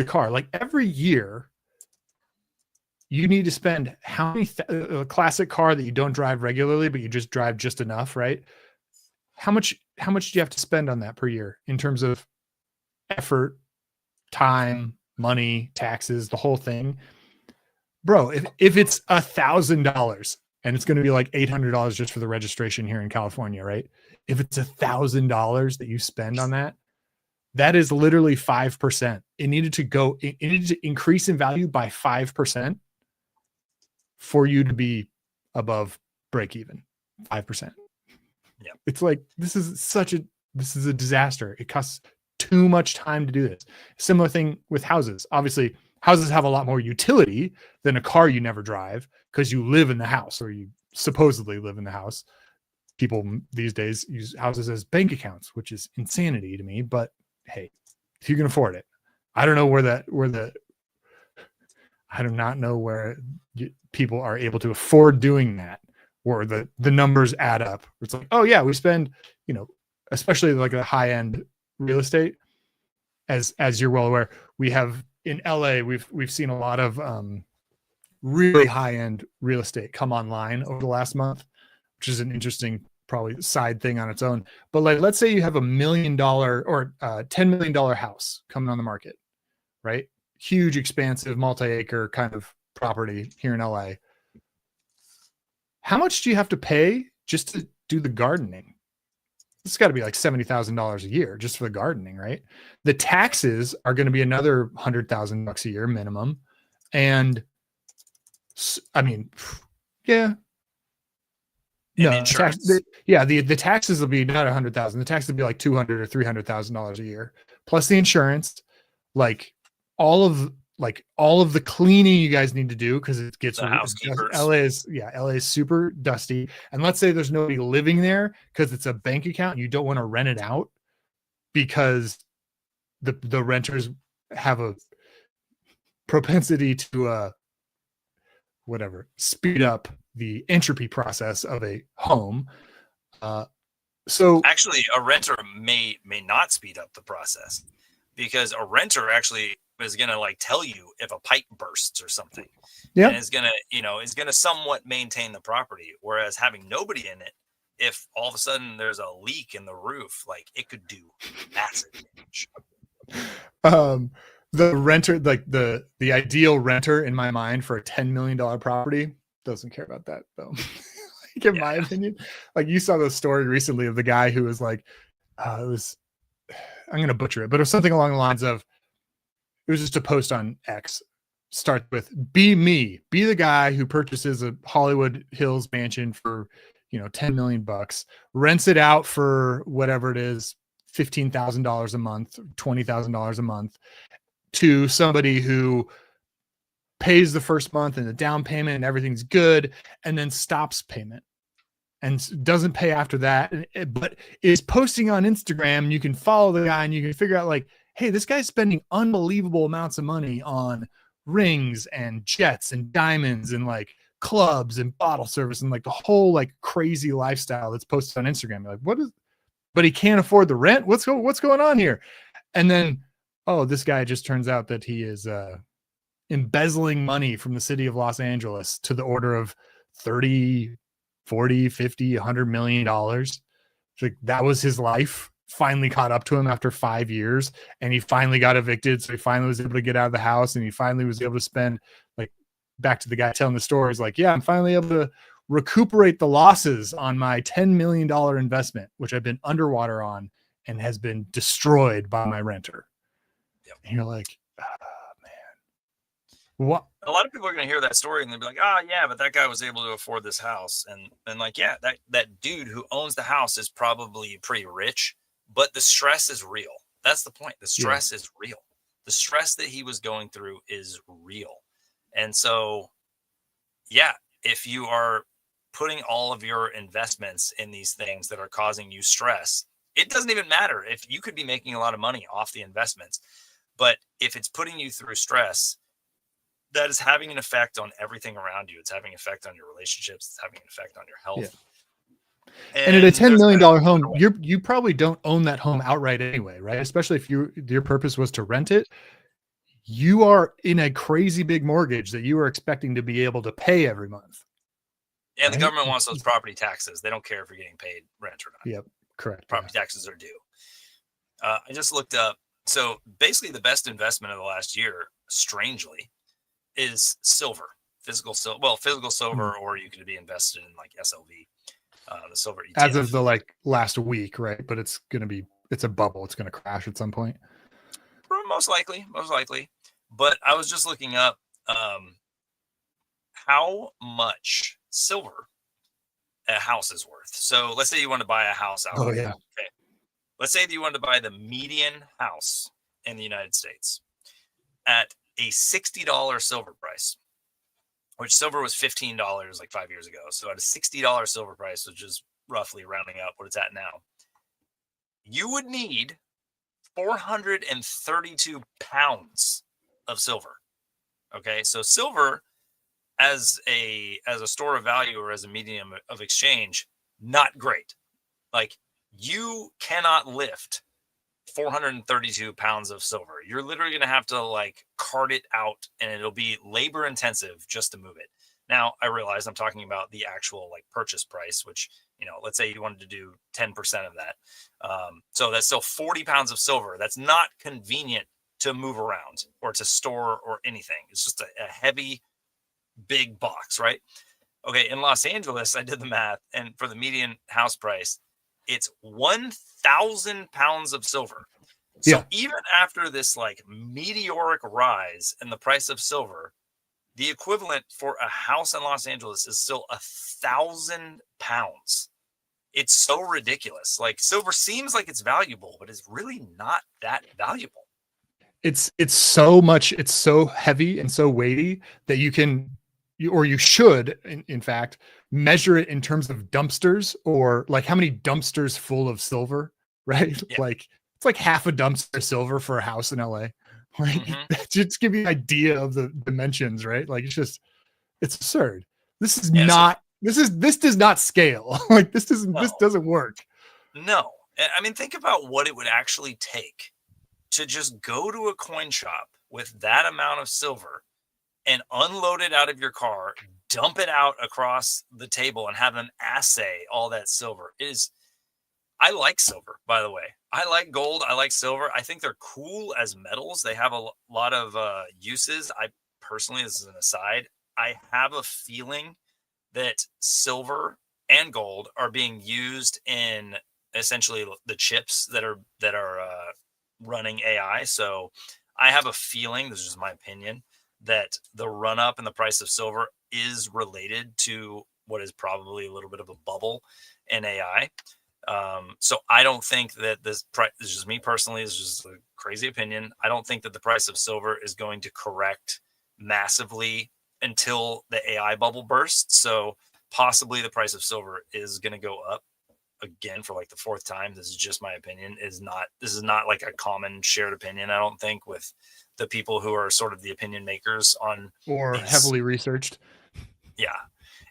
car, like every year, you need to spend how many a classic car that you don't drive regularly, but you just drive just enough, right? How much do you have to spend on that per year in terms of effort, time, money, taxes, the whole thing? Bro, if it's $1,000 and it's going to be like $800 just for the registration here in California, right? If it's $1,000 that you spend on that, that is literally 5%. It needed to increase in value by 5% for you to be above break even. 5%. Yeah. It's like, this is a disaster. It costs too much time to do this. Similar thing with houses. Obviously, houses have a lot more utility than a car you never drive because you live in the house, or you supposedly live in the house. People these days use houses as bank accounts, which is insanity to me, but hey, if you can afford it. I don't know I do not know where people are able to afford doing that, or the numbers add up. It's like, oh yeah, we spend, you know, especially like a high end real estate, as you're well aware, we have in LA, we've seen a lot of really high end real estate come online over the last month, which is an interesting probably side thing on its own. But like, let's say you have $1 million or $10 million house coming on the market, right? Huge, expansive, multi-acre kind of property here in LA. How much do you have to pay just to do the gardening? It's got to be like $70,000 a year just for the gardening, right? The taxes are going to be another $100,000 a year minimum. And I mean, yeah. No, the taxes will be not 100,000. The tax will be like $200,000 or $300,000 a year, plus the insurance, like all of the cleaning you guys need to do because it gets LA is super dusty. And let's say there's nobody living there because it's a bank account. You don't want to rent it out because the renters have a propensity to speed up the entropy process of a home. So actually, a renter may not speed up the process, because a renter actually is going to like tell you if a pipe bursts or something. Yeah. And is going to somewhat maintain the property. Whereas having nobody in it, if all of a sudden there's a leak in the roof, like it could do massive damage. The renter, like the ideal renter in my mind for a $10 million property doesn't care about that though. Like in my opinion, like you saw the story recently of the guy who was like, I'm going to butcher it, but it was something along the lines of, it was just a post on X. Start with, be the guy who purchases a Hollywood Hills mansion for, $10 million, rents it out for whatever it is, $15,000 a month, $20,000 a month, to somebody who pays the first month and the down payment and everything's good, and then stops payment and doesn't pay after that, but is posting on Instagram. You can follow the guy and you can figure out like, hey, this guy's spending unbelievable amounts of money on rings and jets and diamonds and like clubs and bottle service and like the whole like crazy lifestyle that's posted on Instagram. You're like, what is, but he can't afford the rent. What's going on here? And then, oh, this guy just turns out that he is embezzling money from the city of Los Angeles to the order of 30, 40, 50, $100 million. Like that was his life. Finally caught up to him after 5 years, and he finally got evicted. So he finally was able to get out of the house, and he finally was able to spend, like, back to the guy telling the story. He's like, yeah, I'm finally able to recuperate the losses on my $10 million investment, which I've been underwater on and has been destroyed by my renter. Yep. And you're like, what? A lot of people are going to hear that story and they'll be like, oh yeah, but that guy was able to afford this house. And like, yeah, that dude who owns the house is probably pretty rich, but the stress is real. That's the point. The stress is real. The stress that he was going through is real. And so, yeah, if you are putting all of your investments in these things that are causing you stress, it doesn't even matter if you could be making a lot of money off the investments, but if it's putting you through stress, that is having an effect on everything around you. It's having an effect on your relationships. It's having an effect on your health. Yeah. And at a $10 million home, you probably don't own that home outright anyway, right? Especially if your purpose was to rent it. You are in a crazy big mortgage that you are expecting to be able to pay every month. And right? The government wants those property taxes. They don't care if you're getting paid rent or not. Yep, correct. Property taxes are due. I just looked up. So basically the best investment of the last year, strangely, is silver, physical silver, or you could be invested in like SLV, the silver ETF. As of the like last week, right? But it's a bubble. It's going to crash at some point. Most likely. But I was just looking up how much silver a house is worth. So let's say you want to buy a house out. Oh yeah. Okay. Let's say that you want to buy the median house in the United States at a $60 silver price, which silver was $15 like 5 years ago. So at a $60 silver price, which is roughly rounding up what it's at now, you would need 432 pounds of silver. Okay. So silver as a store of value or as a medium of exchange, not great. Like you cannot lift 432 pounds of silver. You're literally going to have to like cart it out, and it'll be labor intensive just to move it. Now, I realize I'm talking about the actual like purchase price, which, let's say you wanted to do 10% of that. So that's still 40 pounds of silver. That's not convenient to move around or to store or anything. It's just a heavy, big box, right? Okay. In Los Angeles, I did the math, and for the median house price, it's 1,000 pounds of silver. So even after this like meteoric rise in the price of silver, the equivalent for a house in Los Angeles is still 1,000 pounds. It's so ridiculous. Like silver seems like it's valuable, but it's really not that valuable. It's so much. It's so heavy and so weighty that you should, in fact, measure it in terms of dumpsters, or like how many dumpsters full of silver, right? Yeah. Like it's like half a dumpster silver for a house in LA. Like just give you an idea of the dimensions, right? Like it's absurd. This is this does not scale. Like this doesn't work. No. I mean, think about what it would actually take to just go to a coin shop with that amount of silver and unload it out of your car, dump it out across the table, and have them assay all that silver. I like silver, by the way. I like gold. I like silver. I think they're cool as metals. They have a lot of uses. I personally, this is an aside, I have a feeling that silver and gold are being used in essentially the chips that are running AI. So I have a feeling, this is just my opinion, that the run up in the price of silver is related to what is probably a little bit of a bubble in AI. So I don't think that this price, this is just me personally, is just a crazy opinion. I don't think that the price of silver is going to correct massively until the AI bubble bursts. So possibly the price of silver is going to go up again for like the fourth time. This is just my opinion. This is not like a common shared opinion, I don't think, with the people who are sort of the opinion makers on or these. heavily researched. Yeah.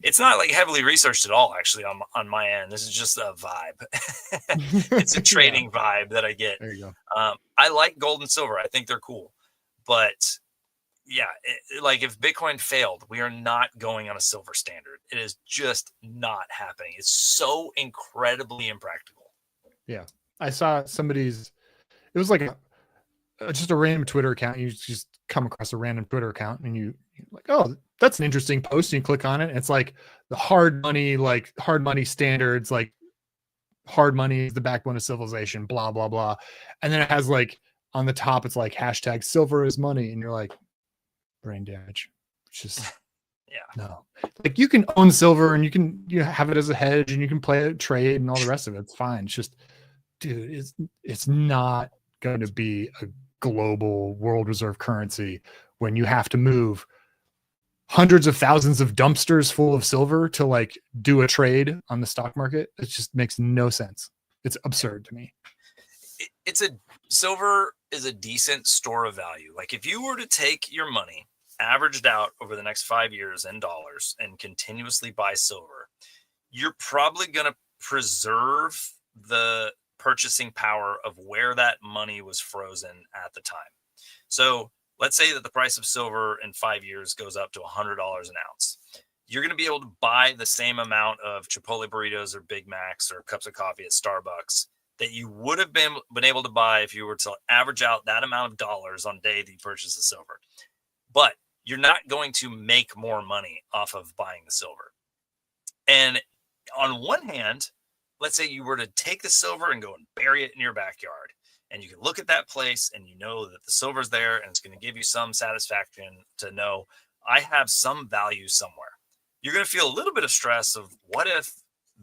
It's not like heavily researched at all, actually, on my end. This is just a vibe. It's a trading vibe that I get. There you go. I like gold and silver. I think they're cool. But yeah, like if Bitcoin failed, we are not going on a silver standard. It is just not happening. It's so incredibly impractical. Yeah. I saw somebody's, it was like just a random Twitter account. You just come across a random Twitter account and you're like, oh, that's an interesting post. And you click on it. And it's like the hard money standards, like hard money is the backbone of civilization, blah, blah, blah. And then it has like on the top, it's like hashtag silver is money. And you're like, brain damage. It's just, yeah, no. Like you can own silver and you can have it as a hedge and you can play it, trade and all the rest of it. It's fine. It's just, dude, it's not going to be a global world reserve currency when you have to move hundreds of thousands of dumpsters full of silver to like do a trade on the stock market. It just makes no sense. It's absurd to me. Silver is a decent store of value. Like if you were to take your money averaged out over the next 5 years in dollars and continuously buy silver, you're probably going to preserve the purchasing power of where that money was frozen at the time. So let's say that the price of silver in 5 years goes up to $100 an ounce. You're going to be able to buy the same amount of Chipotle burritos or Big Macs or cups of coffee at Starbucks that you would have been able to buy if you were to average out that amount of dollars on day that you purchase the silver. But you're not going to make more money off of buying the silver. And on one hand, let's say you were to take the silver and go and bury it in your backyard. And you can look at that place and you know that the silver's there and it's going to give you some satisfaction to know I have some value somewhere. You're going to feel a little bit of stress of what if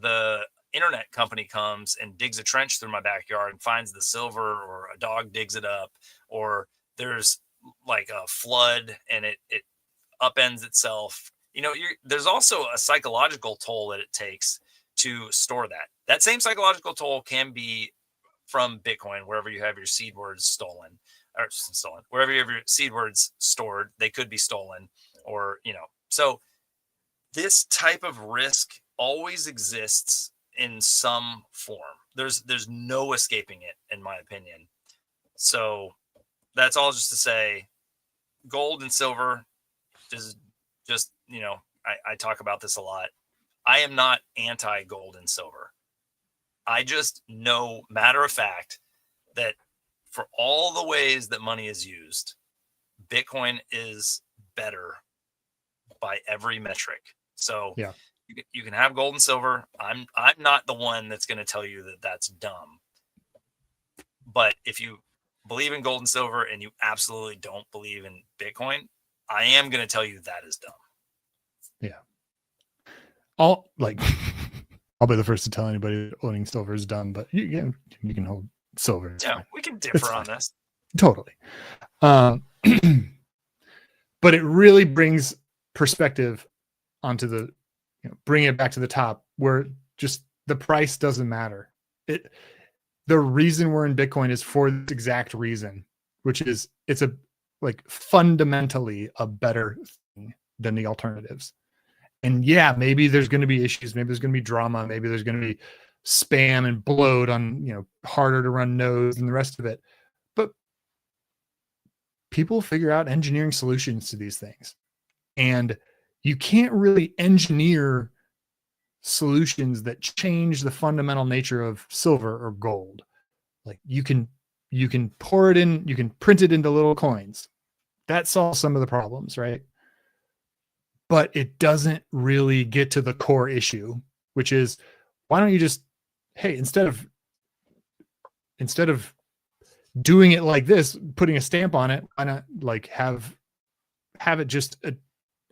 the internet company comes and digs a trench through my backyard and finds the silver, or a dog digs it up, or there's like a flood and it upends itself. There's also a psychological toll that it takes to store that. That same psychological toll can be from Bitcoin, wherever you have your seed words stolen, wherever you have your seed words stored, they could be stolen, or, so this type of risk always exists in some form. There's no escaping it, in my opinion. So that's all just to say gold and silver is just, I talk about this a lot. I am not anti gold and silver. I just know, matter of fact, that for all the ways that money is used, Bitcoin is better by every metric. So yeah, you can have gold and silver. I'm not the one that's going to tell you that that's dumb. But if you believe in gold and silver and you absolutely don't believe in Bitcoin, I am going to tell you that is dumb. Yeah. I'll be the first to tell anybody that owning silver is dumb, but you can hold silver. Yeah, fine. we can differ on this. Totally. But it really brings perspective onto bringing it back to the top, where just the price doesn't matter. The reason we're in Bitcoin is for this exact reason, which is it's fundamentally a better thing than the alternatives. And yeah, maybe there's going to be issues. Maybe there's going to be drama. Maybe there's going to be spam and bloat on, harder to run nodes and the rest of it. But people figure out engineering solutions to these things. And you can't really engineer solutions that change the fundamental nature of silver or gold. Like you can pour it in, you can print it into little coins. That solves some of the problems, right? But it doesn't really get to the core issue, which is, why don't you just, hey, instead of doing it like this, putting a stamp on it, why not have it just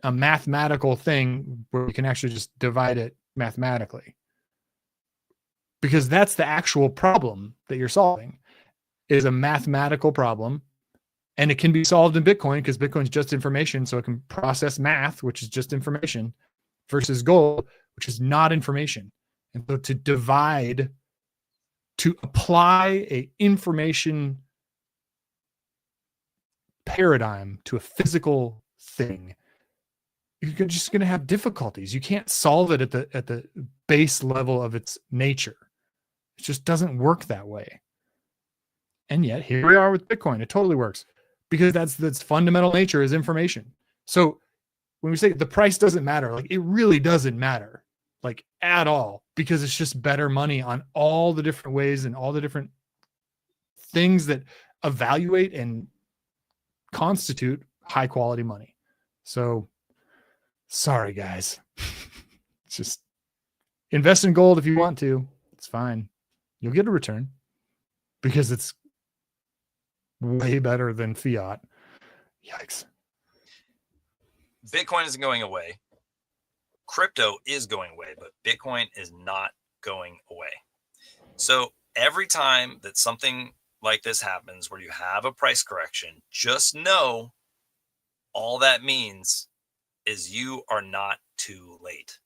a mathematical thing where we can actually just divide it mathematically? because that's the actual problem that you're solving, is a mathematical problem. And it can be solved in Bitcoin because Bitcoin is just information. So it can process math, which is just information, versus gold, which is not information. And so to apply a information paradigm to a physical thing, you're just going to have difficulties. You can't solve it at the base level of its nature. It just doesn't work that way. And yet here we are with Bitcoin. It totally works because that's fundamental nature is information. So when we say the price doesn't matter, like it really doesn't matter, like at all, because it's just better money on all the different ways and all the different things that evaluate and constitute high quality money. So sorry, guys. It's just invest in gold if you want to. It's fine. You'll get a return because it's way better than fiat. Yikes. Bitcoin isn't going away. Crypto is going away, but Bitcoin is not going away. So every time that something like this happens where you have a price correction, just know all that means is you are not too late.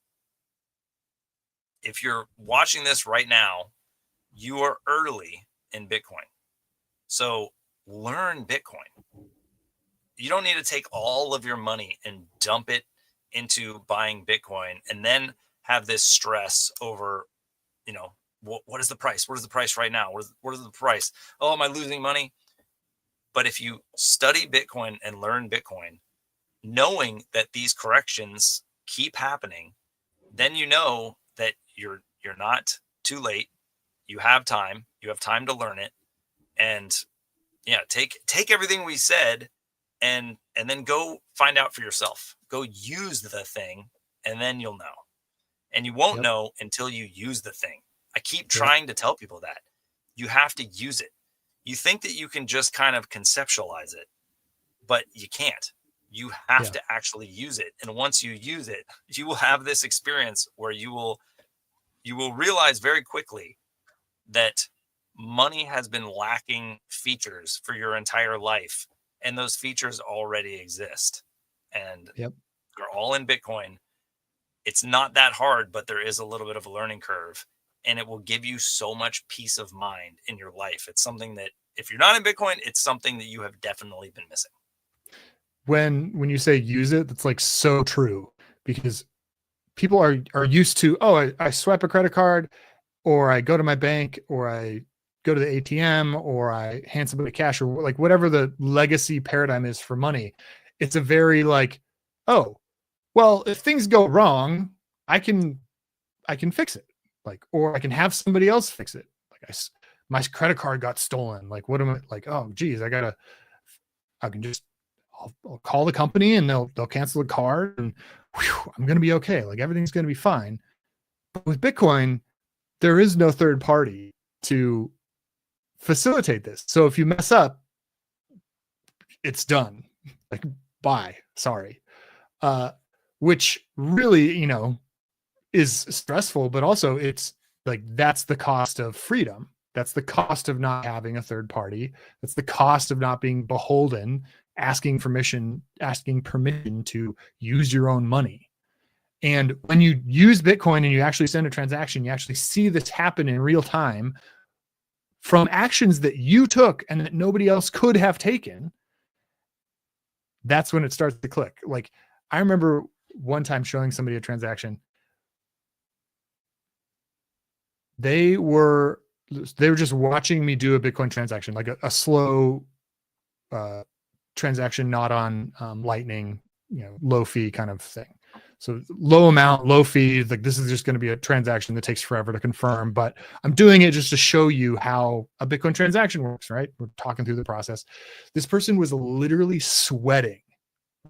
If you're watching this right now, you are early in Bitcoin. So learn Bitcoin. You don't need to take all of your money and dump it into buying Bitcoin and then have this stress over, what is the price? What is the price right now? What is the price? Oh, am I losing money? But if you study Bitcoin and learn Bitcoin, knowing that these corrections keep happening, then you know that you're not too late. You have time. You have time to learn it. And yeah, take everything we said and then go find out for yourself. Go use the thing, and then you'll know. And you won't know until you use the thing. I keep trying to tell people that. You have to use it. You think that you can just kind of conceptualize it, but you can't. You have to actually use it. And once you use it, you will have this experience where you will realize very quickly that money has been lacking features for your entire life. And those features already exist. And they're all in Bitcoin. It's not that hard, but there is a little bit of a learning curve. And it will give you so much peace of mind in your life. It's something that if you're not in Bitcoin, it's something that you have definitely been missing. When you say use it, that's like so true, because people are used to, I swipe a credit card, or I go to my bank, or I go to the ATM, or I hand somebody cash, or like whatever the legacy paradigm is for money. It's a very like, oh, well, if things go wrong, I can fix it. Like, or I can have somebody else fix it. Like my credit card got stolen. Like, what am I like? Oh, geez, I'll call the company and they'll cancel the card and I'm going to be okay. Like everything's going to be fine. But with Bitcoin, there is no third party to facilitate this. So if you mess up, it's done. Like, bye. Sorry. Which really, is stressful, but also it's like, that's the cost of freedom. That's the cost of not having a third party. That's the cost of not being beholden, asking permission to use your own money. And when you use Bitcoin and you actually send a transaction, you actually see this happen in real time from actions that you took and that nobody else could have taken. That's when it starts to click. Like, I remember one time showing somebody a transaction. They were just watching me do a Bitcoin transaction, like a slow transaction, not on Lightning, low fee kind of thing. So low amount, low fee, like this is just going to be a transaction that takes forever to confirm, but I'm doing it just to show you how a Bitcoin transaction works, right? We're talking through the process. This person was literally sweating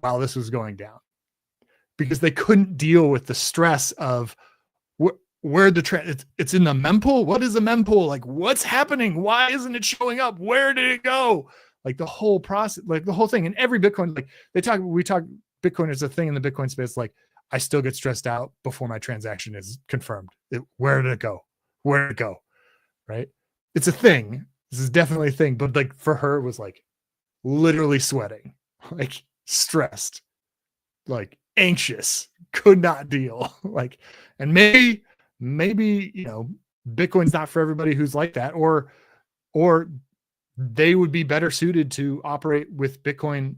while this was going down because they couldn't deal with the stress of where it's in the mempool. What is a mempool? Like, what's happening? Why isn't it showing up? Where did it go? Like the whole process, like the whole thing. And every Bitcoin, like we talk Bitcoin is a thing in the Bitcoin space. Like, I still get stressed out before my transaction is confirmed. Where did it go? Where'd it go? Right? It's a thing. This is definitely a thing. But like for her, it was like literally sweating, like stressed, like anxious, could not deal. Like, and maybe, Bitcoin's not for everybody who's like that, or they would be better suited to operate with Bitcoin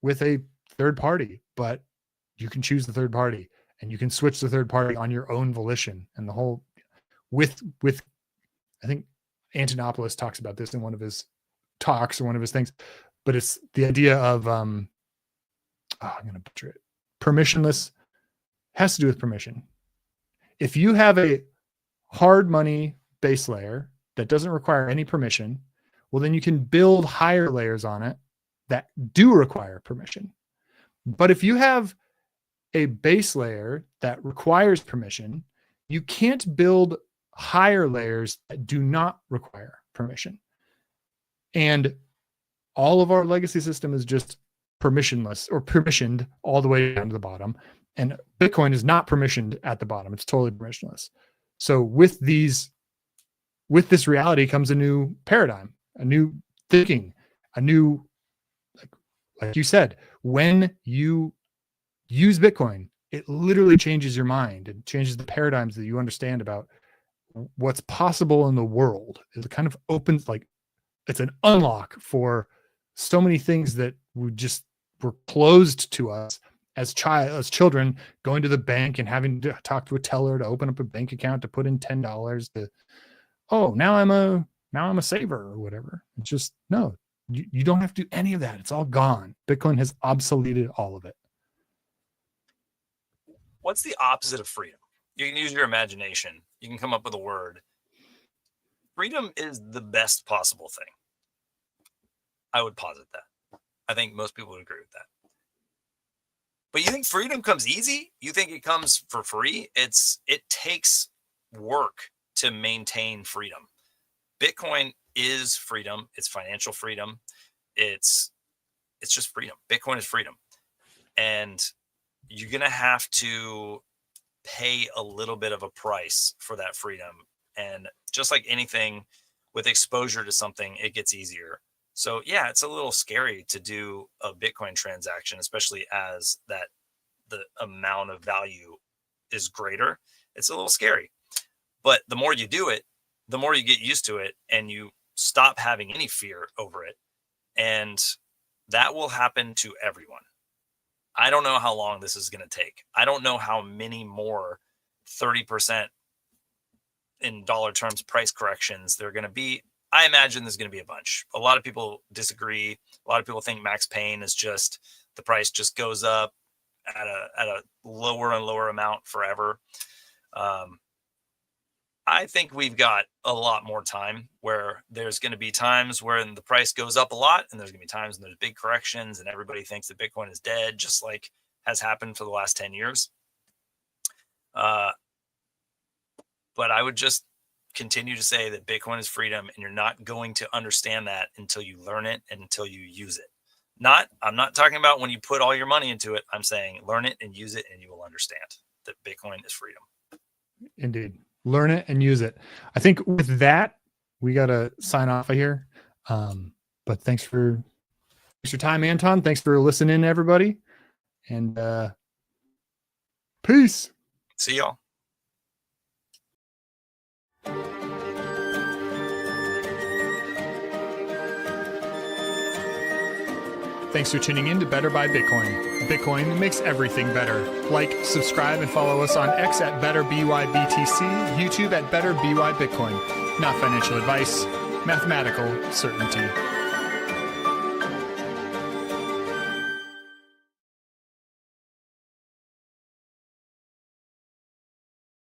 with a third party, but you can choose the third party and you can switch the third party on your own volition. And the whole with I think Antonopoulos talks about this in one of his talks or one of his things, but it's the idea of I'm going to butcher it. Permissionless has to do with permission. If you have a hard money base layer that doesn't require any permission, well, then you can build higher layers on it that do require permission. But if you have a base layer that requires permission, you can't build higher layers that do not require permission. And all of our legacy system is just permissionless or permissioned all the way down to the bottom. And Bitcoin is not permissioned at the bottom. It's totally permissionless. So with this reality comes a new paradigm, a new thinking, a new, like you said, when you use Bitcoin, it literally changes your mind. It changes the paradigms that you understand about what's possible in the world. It kind of opens, like, it's an unlock for so many things that were closed to us as children, going to the bank and having to talk to a teller to open up a bank account to put in $10 to, oh, now I'm a saver or whatever. It's just, no, you don't have to do any of that. It's all gone. Bitcoin has obsoleted all of it. What's the opposite of freedom? You can use your imagination. You can come up with a word. Freedom is the best possible thing. I would posit that. I think most people would agree with that. But you think freedom comes easy? You think it comes for free? It takes work to maintain freedom. Bitcoin is freedom. It's financial freedom. It's just freedom. Bitcoin is freedom. And you're going to have to pay a little bit of a price for that freedom. And just like anything with exposure to something, it gets easier. So yeah, it's a little scary to do a Bitcoin transaction, especially as the amount of value is greater. It's a little scary, but the more you do it, the more you get used to it and you stop having any fear over it. And that will happen to everyone. I don't know how long this is going to take. I don't know how many more 30% in dollar terms price corrections there are going to be. I imagine there's going to be a bunch. A lot of people disagree. A lot of people think max pain is just the price just goes up at a lower and lower amount forever. I think we've got a lot more time where there's going to be times where the price goes up a lot, and there's going to be times when there's big corrections and everybody thinks that Bitcoin is dead, just like has happened for the last 10 years. But I would just continue to say that Bitcoin is freedom, and you're not going to understand that until you learn it and until you use it. I'm not talking about when you put all your money into it. I'm saying learn it and use it, and you will understand that Bitcoin is freedom. Indeed. Learn it and use it. I think with that, we got to sign off of here. But thanks for your time, Anton. Thanks for listening, everybody. And peace. See y'all. Thanks for tuning in to Better by Bitcoin. Bitcoin makes everything better. Like, subscribe, and follow us on X at BetterBYBTC, YouTube at BetterBYBitcoin. Not financial advice, mathematical certainty.